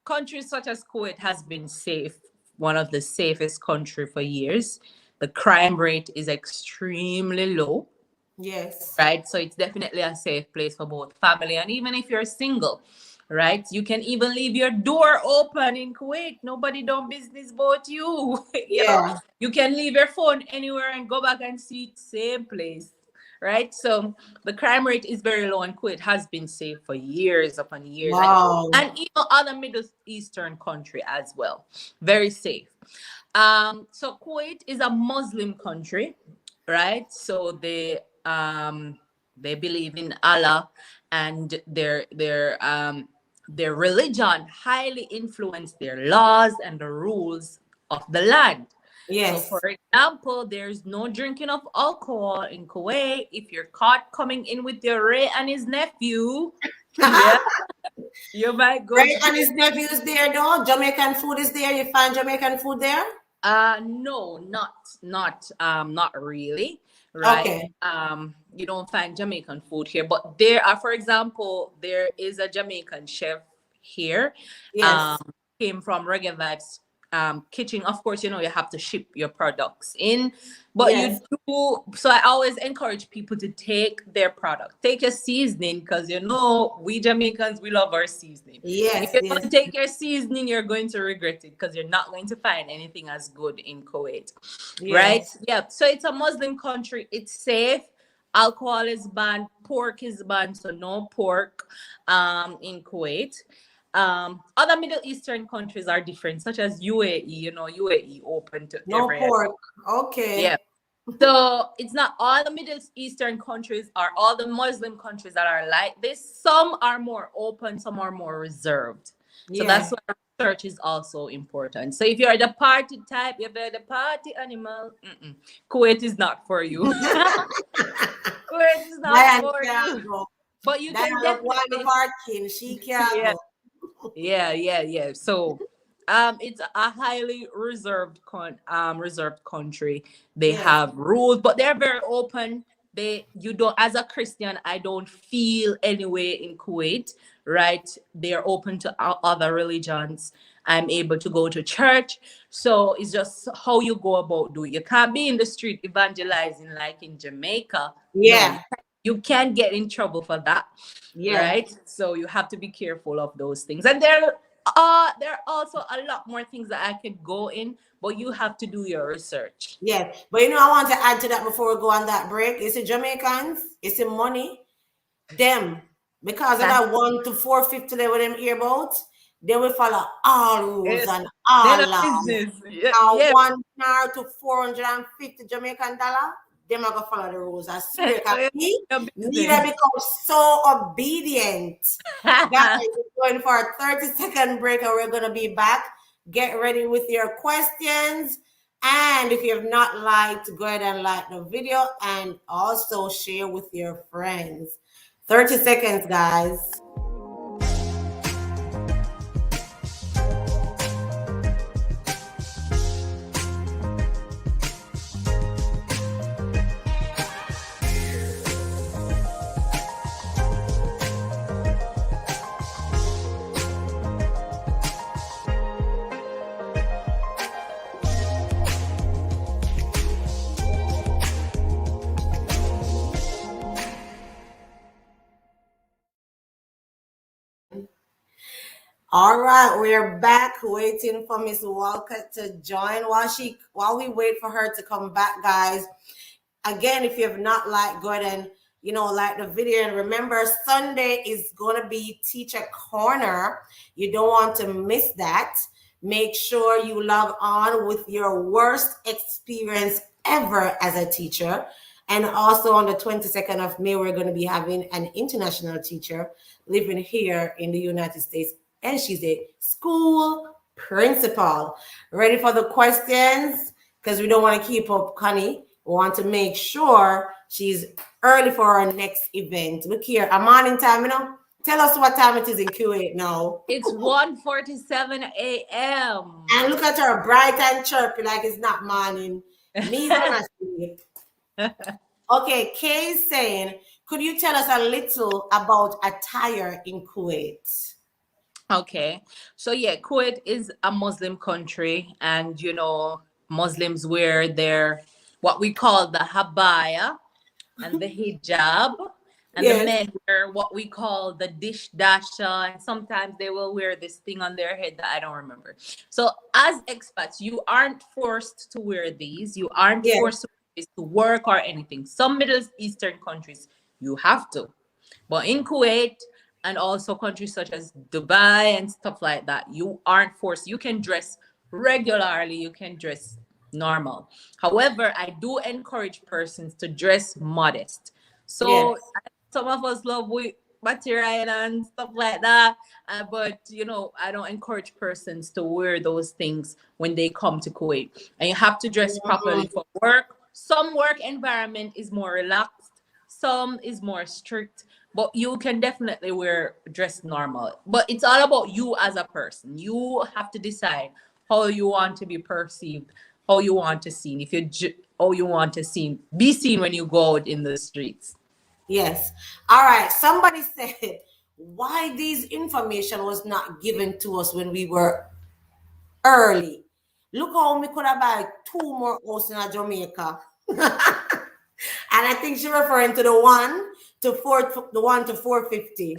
countries such as Kuwait has been safe, one of the safest country for years. The crime rate is extremely low, Yes. right? So it's definitely a safe place for both family and even if you're single, right? You can even leave your door open in Kuwait. Nobody don't business about you. Yeah. You can leave your phone anywhere and go back and see it same place, right? So the crime rate is very low and Kuwait has been safe for years upon years, Wow. and even other Middle Eastern country as well, very safe. So Kuwait is a Muslim country, right? So they believe in Allah, and their religion highly influence their laws and the rules of the land. So, for Yes. example, there's no drinking of alcohol in Kuwait. If you're caught coming in with your Ray and his nephew, yeah, you might go Ray to and his nephews there though. Jamaican food is there. You find Jamaican food there? No, not really, right? Okay. You don't find Jamaican food here, but there are, for example, there is a Jamaican chef here. Um, Yes. came from Reggae Vibes kitchen. Of course, you have to ship your products in, but you Yes. do. So I always encourage people to take their product, take your seasoning, because we Jamaicans, we love our seasoning. If Yes. you Yes. don't take your seasoning, you're going to regret it because you're not going to find anything as good in Kuwait, right? Yes. Yeah. So it's a Muslim country. It's safe. Alcohol is banned. Pork is banned. So no pork in Kuwait. Other Middle Eastern countries are different, such as UAE. UAE open to No every. pork. Yeah. Okay. So it's not all the Middle Eastern countries or all the Muslim countries that are like this. Some are more open, some are more reserved. So that's Yeah. why research is also important. So if you're the party type, if you're the party animal, Kuwait is not for you. Kuwait is not Diane for can't you. go. But you can Diane look one of definitely, our kin. She can't yeah, go. yeah. So, it's a highly reserved country. They Yes. have rules, but they're very open. You don't, as a Christian, I don't feel anyway in Kuwait, right? They're open to other religions. I'm able to go to church. So it's just how you go about doing it. You can't be in the street evangelizing like in Jamaica. No, Yeah. you can't get in trouble for that, Yeah. right? So you have to be careful of those things. And there are also a lot more things that I could go in, but you have to do your research. Yeah. But I want to add to that before we go on that break. It's the Jamaicans, it's the money, them. Because of That's that 1 to 450 with them earbuds, they will follow all rules it. and Then all a laws. business. Yeah, And yeah. 1 hour to 450 Jamaican dollar, them are gonna follow the rules. I swear, cause Your me that business. become so obedient. Guys, we're going for a 30-second break and we're gonna be back. Get ready with your questions. And if you have not liked, go ahead and like the video and also share with your friends. 30 seconds, guys. All right, we're back waiting for Miss Walcott to join while we wait for her to come back, guys. Again, if you have not liked, go ahead and like the video. And remember, Sunday is gonna be Teacher Corner. You don't want to miss that. Make sure you log on with your worst experience ever as a teacher. And also on the 22nd of May, we're going to be having an international teacher living here in the United States. And she's a school principal. Ready for the questions? Because we don't want to keep up Connie. We want to make sure she's early for our next event. Look here, a morning time, Tell us what time it is in Kuwait now. It's 1:47 a.m. And look at her, bright and chirpy like it's not morning. Me gonna sleep. Okay, Kay is saying, could you tell us a little about attire in Kuwait? Okay. So yeah, Kuwait is a Muslim country, and Muslims wear their what we call the habaya and the hijab, and the Yes, men wear what we call the dish dasha, and sometimes they will wear this thing on their head that I don't remember. So as expats, you aren't forced to wear these. You aren't yes, forced to wear this to work or anything. Some Middle Eastern countries you have to. But in Kuwait and also countries such as Dubai and stuff like that, you aren't forced. You can dress regularly, you can dress normal. However, I do encourage persons to dress modest. So yes, some of us love material and stuff like that. But I don't encourage persons to wear those things when they come to Kuwait. And you have to dress properly Mhm. for work. Some work environment is more relaxed, some is more strict, but you can definitely wear dress normal. But it's all about you as a person. You have to decide how you want to be perceived, how you want to seen. If how you want to be seen when you go out in the streets. Yes. All right. Somebody said why this information was not given to us when we were early. Look how we could have buy two more houses in Jamaica. And I think she's referring to the one to 450.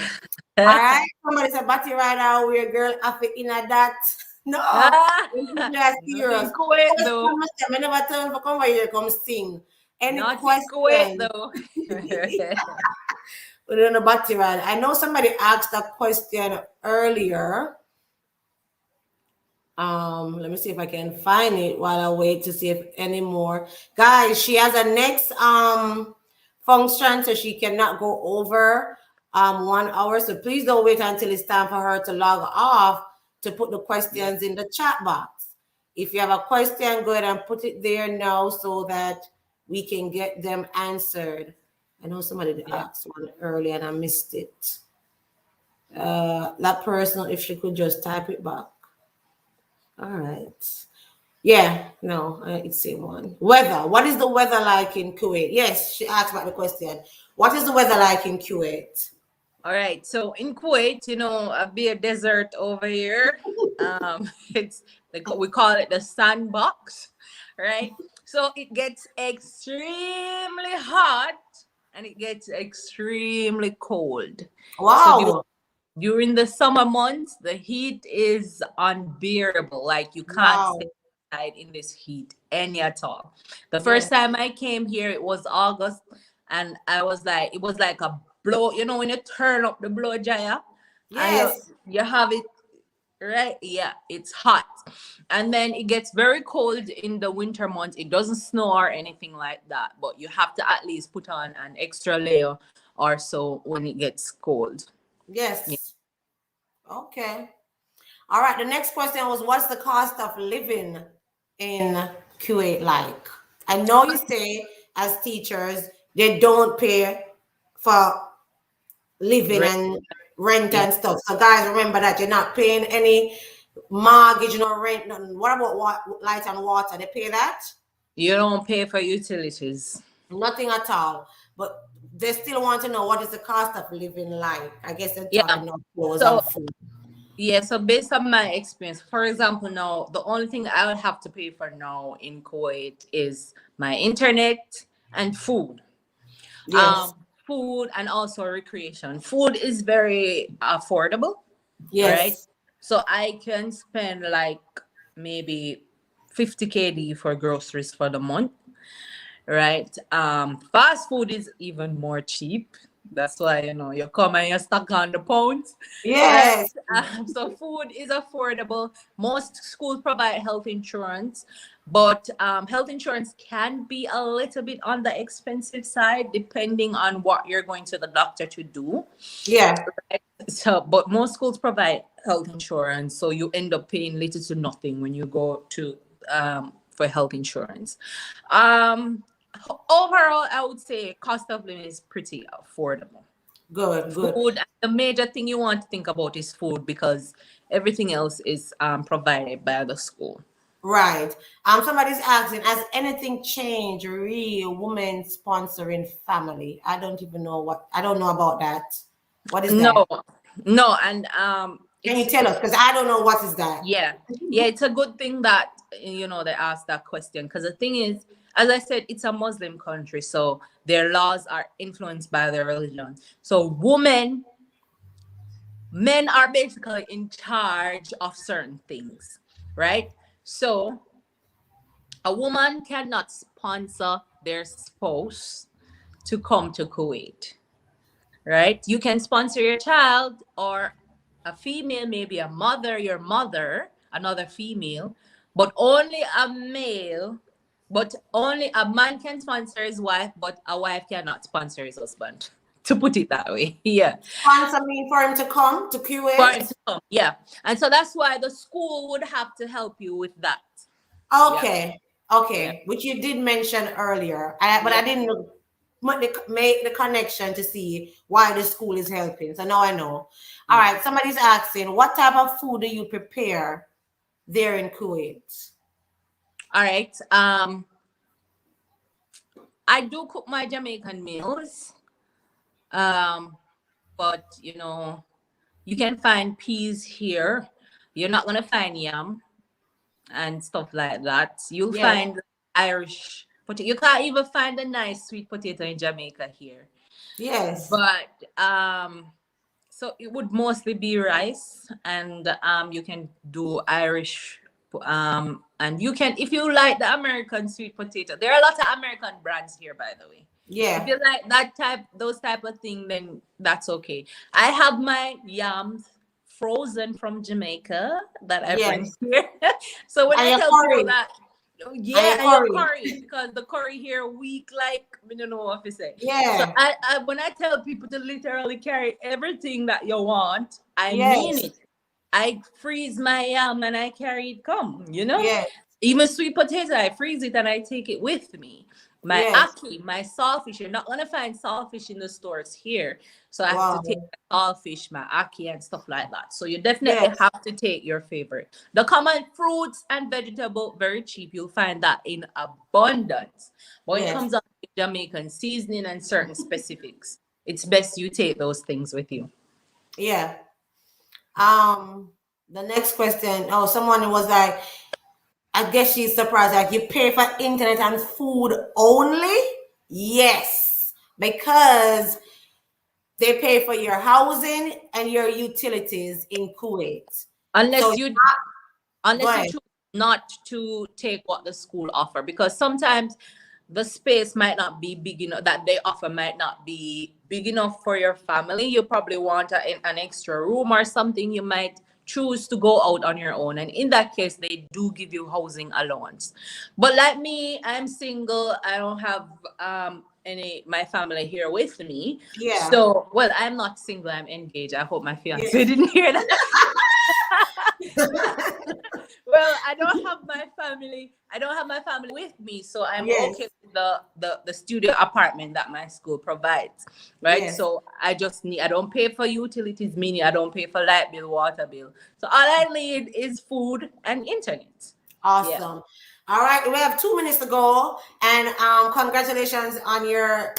All right. Somebody said batty rider where girl after in a that. No, this is just Not serious. in Kuwait Question, though. I never tell them to come over here, come sing. Any Not in Kuwait question? though. We don't know batty rider. I know somebody asked that question earlier. Let me see if I can find it while I wait to see if any more. Guys, she has a next function, so she cannot go over 1 hour. So please don't wait until it's time for her to log off to put the Yeah. questions in the chat box. If you have a question, go ahead and put it there now so that we can get them answered. I know somebody Yeah. asked one earlier and I missed it. That person, if she could just type it back. All right. Yeah, no, it's same one. Weather. What is the weather like in Kuwait? Yes, she asked about the question. What is the weather like in Kuwait? All right. So in Kuwait, a bit desert over here. It's we call it the sandbox, right? So it gets extremely hot and it gets extremely cold. So Wow. during the summer months, the heat is unbearable. Like you can't stay Wow. inside in this heat any at all. The first Yes. time I came here, it was August, and it was like a blow. You know when you turn up the blow dryer, and Yes. you have it right. Yeah, it's hot, and then it gets very cold in the winter months. It doesn't snow or anything like that, but you have to at least put on an extra layer or so when it gets cold. Yeah. Yes. Okay. All right. The next question was what's the cost of living in Kuwait like? I know you say as teachers they don't pay for living Right. and rent Yeah. and stuff. So guys, remember that you're not paying any mortgage, no rent, nothing. What about light and water? They pay that? You don't pay for utilities. Nothing at all. But they still want to know what is the cost of living like. I guess they're Yeah. talking about clothes and So food. yeah, so based on my experience, for example, now the only thing I would have to pay for now in Kuwait is my internet and food. Yes. Food and also recreation. Food is very affordable, right? Yes. So I can spend like maybe 50 KD for groceries for the month, right? Fast food is even more cheap. That's why you come and you're stuck on the pounds, right? Yes. So food is affordable. Most schools provide health insurance, but health insurance can be a little bit on the expensive side depending on what you're going to the doctor to do. Yeah. So, but most schools provide health insurance, so you end up paying little to nothing when you go to for health insurance. Um, Overall, I would say cost of living is pretty affordable. Good, good. Food, the major thing you want to think about is food because everything else is provided by the school. Right. Somebody's asking, has anything changed real women sponsoring family? I don't even know I don't know about that. What is No, that? no, and Can you it's tell us? Because I don't know what is that. yeah, yeah, it's a good thing that they asked that question, because the thing is, as I said, it's a Muslim country, so their laws are influenced by their religion. So men are basically in charge of certain things, right? So a woman cannot sponsor their spouse to come to Kuwait, right? You can sponsor your child, or a female, maybe a mother, your mother, another female, but only a male, but only a man can sponsor his wife, but a wife cannot sponsor his husband. To put it that way, yeah. Sponsor me for him to come to For him Kuwait. to come, yeah. And so that's why the school would have to help you with that. Yeah, Okay. yeah, Okay. Which you did mention earlier. But yeah. I didn't make the connection to see why the school is helping. So now I know. All Yeah. right. Somebody's asking, what type of food do you prepare there in Kuwait? All right. I do cook my Jamaican meals. Um, but you can find peas here. You're not gonna find yam and stuff like that. You'll Yes. find Irish potato. You can't even find a nice sweet potato in Jamaica here. Yes. But so it would mostly be rice, and you can do Irish, and you can, if you like the American sweet potato. There are a lot of American brands here, by the way. If Yeah. you like those type of thing, then that's okay. I have my yams frozen from Jamaica that I bring Yes. here. So when And I your tell people curry. that, And yeah, your and your curry. curry, because the curry here weak, like I don't know what to say. So Yeah. I when I tell people to literally carry everything that you want, I mean Yes. it. I freeze my yam and I carry it come. Yes. Even sweet potato, I freeze it and I take it with me. My Yes. ackee, my saltfish, you're not gonna find saltfish in the stores here. So I have to take Wow. my saltfish, my ackee, and stuff like that. So you definitely Yes. have to take your favorite. The common fruits and vegetable, very cheap. You'll find that in abundance. But when it Yes. comes up to Jamaican seasoning and certain specifics, it's best you take those things with you. Yeah. The next question. Oh, someone was like, I guess she's surprised. Like, you pay for internet and food only? Yes, because they pay for your housing and your utilities in Kuwait. So Unless you go unless you ahead. choose not to take what the school offer, because sometimes the space might not be big enough, that they offer might not be big enough for your family. You probably want an extra room or something. You might choose to go out on your own, and in that case they do give you housing allowance. But like me, I'm single. I don't have any my family here with me. Yeah. So, well, I'm not single, I'm engaged. I hope my fiance Yes. didn't hear that. Well, I don't have my family with me, so I'm okay Yes. with the studio apartment that my school provides, right? Yes. So I don't pay for utilities, meaning I don't pay for light bill, water bill. So all I need is food and internet. Yeah. Awesome. All right, we have 2 minutes to go, and congratulations on your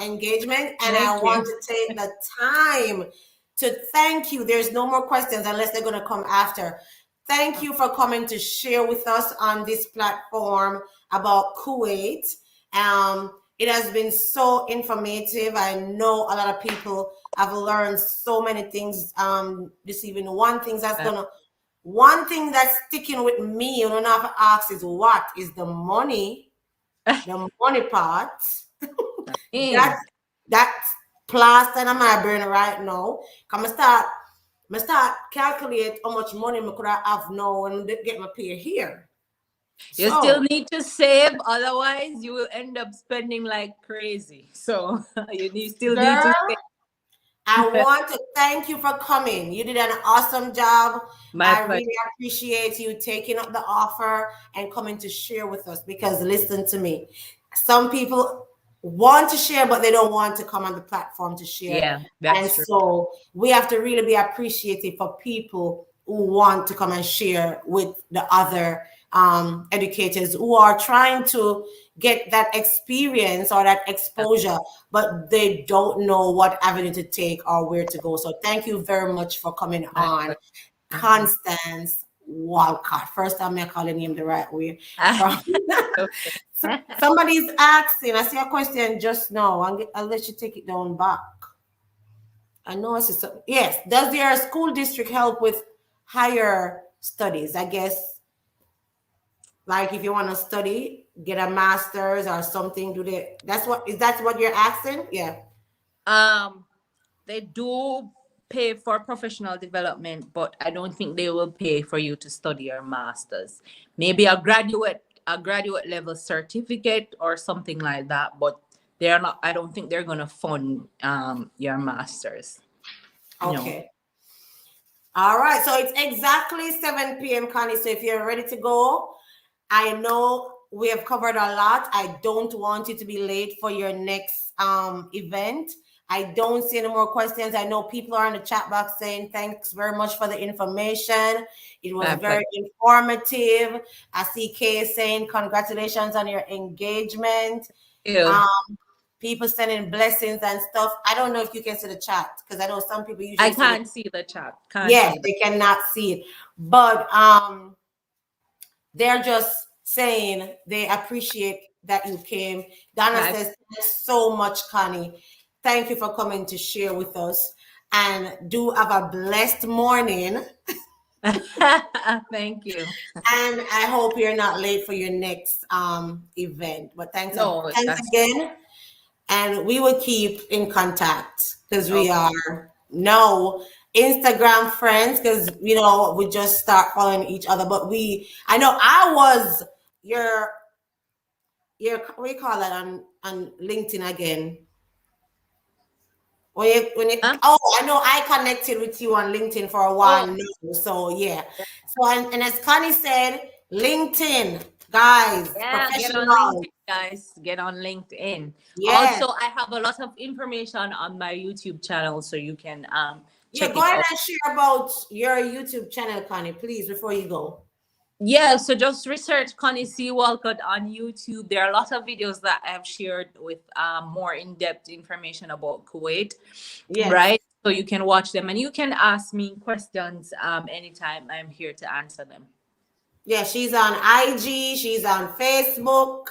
engagement. And I Thank want you. to take the time to thank you. There's no more questions unless they're going to come after. Thank you for coming to share with us on this platform about Kuwait. It has been so informative. I know a lot of people have learned so many things this evening. One thing that's sticking with me, you don't have to ask, is what is the money, the money part. Mm. That's plastered on my brain right now. Come I start calculate how much money I could have now and get my pay here. You still So, need to save, otherwise you will end up spending like crazy. So still need to girl, I save. want to thank you for coming. You did an awesome job. My I pleasure. really appreciate you taking up the offer and coming to share with us, because listen to me. Some people want to share, but they don't want to come on the platform to share. Yeah, And that's true. so we have to really be appreciative for people who want to come and share with the other educators who are trying to get that experience or that exposure, but they don't know what avenue to take or where to go. So thank you very much for coming My on. pleasure. Constance Walcott. First time I call your name the right way. From Okay. somebody's asking. I see a question just now. I'll let you take it down back. I know it's yes. Does your school district help with higher studies? I guess, like if you want to study, get a master's or something. Do they? That's what you're asking? Yeah. Um, they do pay for professional development, but I don't think they will pay for you to study your masters. Maybe a graduate level certificate or something like that, but they're not. I don't think they're gonna fund your masters. No. Okay. All right. So it's exactly 7 p.m., Connie. So if you're ready to go, I know we have covered a lot. I don't want you to be late for your next event. I don't see any more questions. I know people are in the chat box saying thanks very much for the information. It was My very pleasure. informative. I see Kay saying congratulations on your engagement. Ew. Um, People sending blessings and stuff. I don't know if you can see the chat because I know some people I usually see the can't see the chat. Can't yes, see that. they cannot see it. But they're just saying they appreciate that you came. Donna My says, thanks so much, Connie. Thank you for coming to share with us. And do have a blessed morning. Thank you. And I hope you're not late for your next event. But No, thanks that's again. And we will keep in contact because we okay. are no Instagram friends because we just start following each other. But I know I was your what do you call that on LinkedIn again? Huh? I know I connected with you on LinkedIn for a while Oh, now. So yeah. So and as Connie said, LinkedIn, guys, yeah, get on professional. LinkedIn, guys. Get on LinkedIn. Yes. Also, I have a lot of information on my YouTube channel, so you can Yeah, check go it ahead out. and share about your YouTube channel, Connie, please, before you go. Yeah, so just research Connie C. Walcott on YouTube. There are a lot of videos that I have shared with more in-depth information about Kuwait, Yes. right? So you can watch them and you can ask me questions anytime. I'm here to answer them. Yeah, she's on IG, she's on Facebook,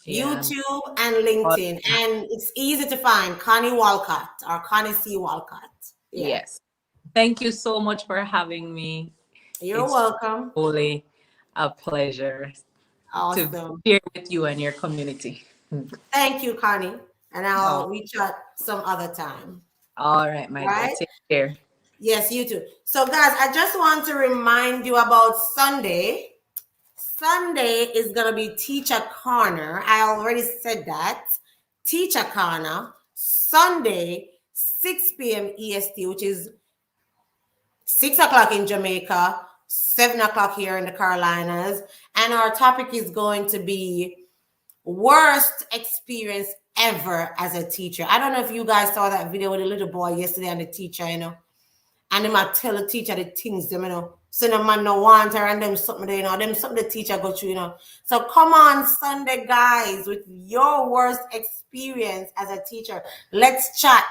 Yeah. YouTube, and But LinkedIn. And it's easy to find Connie Walcott or Connie C. Walcott. Yeah. yes. Thank you so much for having me. You're It's welcome. truly a pleasure to Awesome. share with you and your community. Thank you, Connie. And Oh, I'll reach out some other time. all right, my dear. Right? Take care. Yes, you too. So, guys, I just want to remind you about Sunday. Sunday is going to be Teacher Corner. I already said that. Teacher Corner, Sunday, 6 p.m. EST, which is 6 o'clock in Jamaica, 7 o'clock here in the Carolinas. And our topic is going to be worst experience ever as a teacher. I don't know if you guys saw that video with the little boy yesterday and the teacher, and them might tell the teacher the things them. So the man no want her and them something them something the teacher go through. So come on Sunday, guys, with your worst experience as a teacher. Let's chat.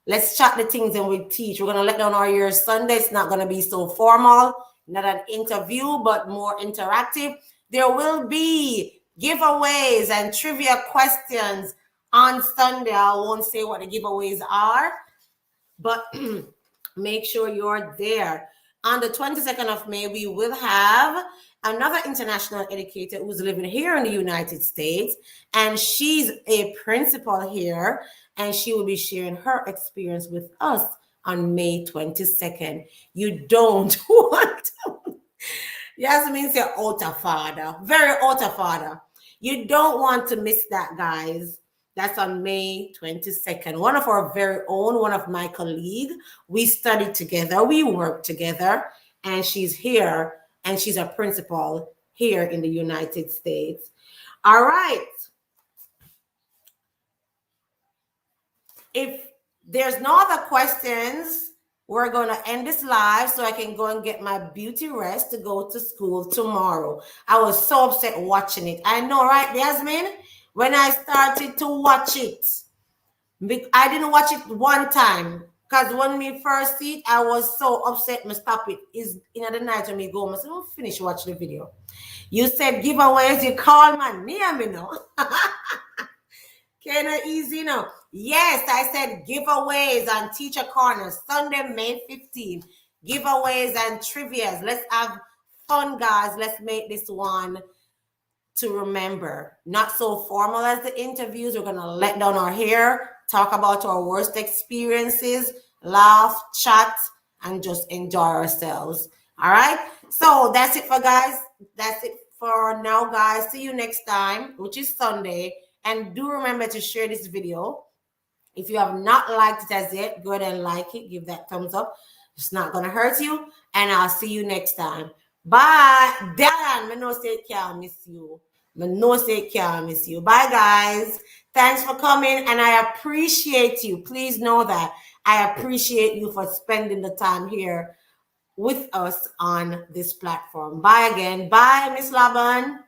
Let's chat the things and we teach. We're gonna let down our ears Sunday. It's not gonna be so formal, not an interview, but more interactive. There will be giveaways and trivia questions on Sunday. I won't say what the giveaways are, but make sure you're there. On the 22nd of May, we will have another international educator who's living here in the United States, and she's a principal here, and she will be sharing her experience with us on May 22nd. You don't want to. Yasmin said, Ota father, very Ota father. You don't want to miss that, guys. That's on May 22nd. One of our very own, one of my colleagues. We studied together, we worked together, and she's here, and she's a principal here in the United States. All right. If there's no other questions, we're going to end this live so I can go and get my beauty rest to go to school tomorrow. I was so upset watching it. I know, right, Yasmin? When I started to watch it, I didn't watch it one time. Because when me first see it, I was so upset. Me stop it. Is in the night when me go. I said, "Don't finish watch the video." You said giveaways. You call my name, you know. Kind of easy now. Yes, I said giveaways on Teacher Corner Sunday, May 15th. Giveaways and trivias. Let's have fun, guys. Let's make this one to remember. Not so formal as the interviews. We're gonna let down our hair, talk about our worst experiences, laugh, chat, and just enjoy ourselves. All right. So that's it for guys. That's it for now, guys. See you next time, which is Sunday. And do remember to share this video. If you have not liked it as yet, go ahead and like it. Give that thumbs up. It's not gonna hurt you. And I'll see you next time. Bye. Dan, I know say it can't miss you. I know say it can't miss you. Bye, guys. Thanks for coming, and I appreciate you. Please know that I appreciate you for spending the time here with us on this platform. Bye again. Bye, Miss Laban.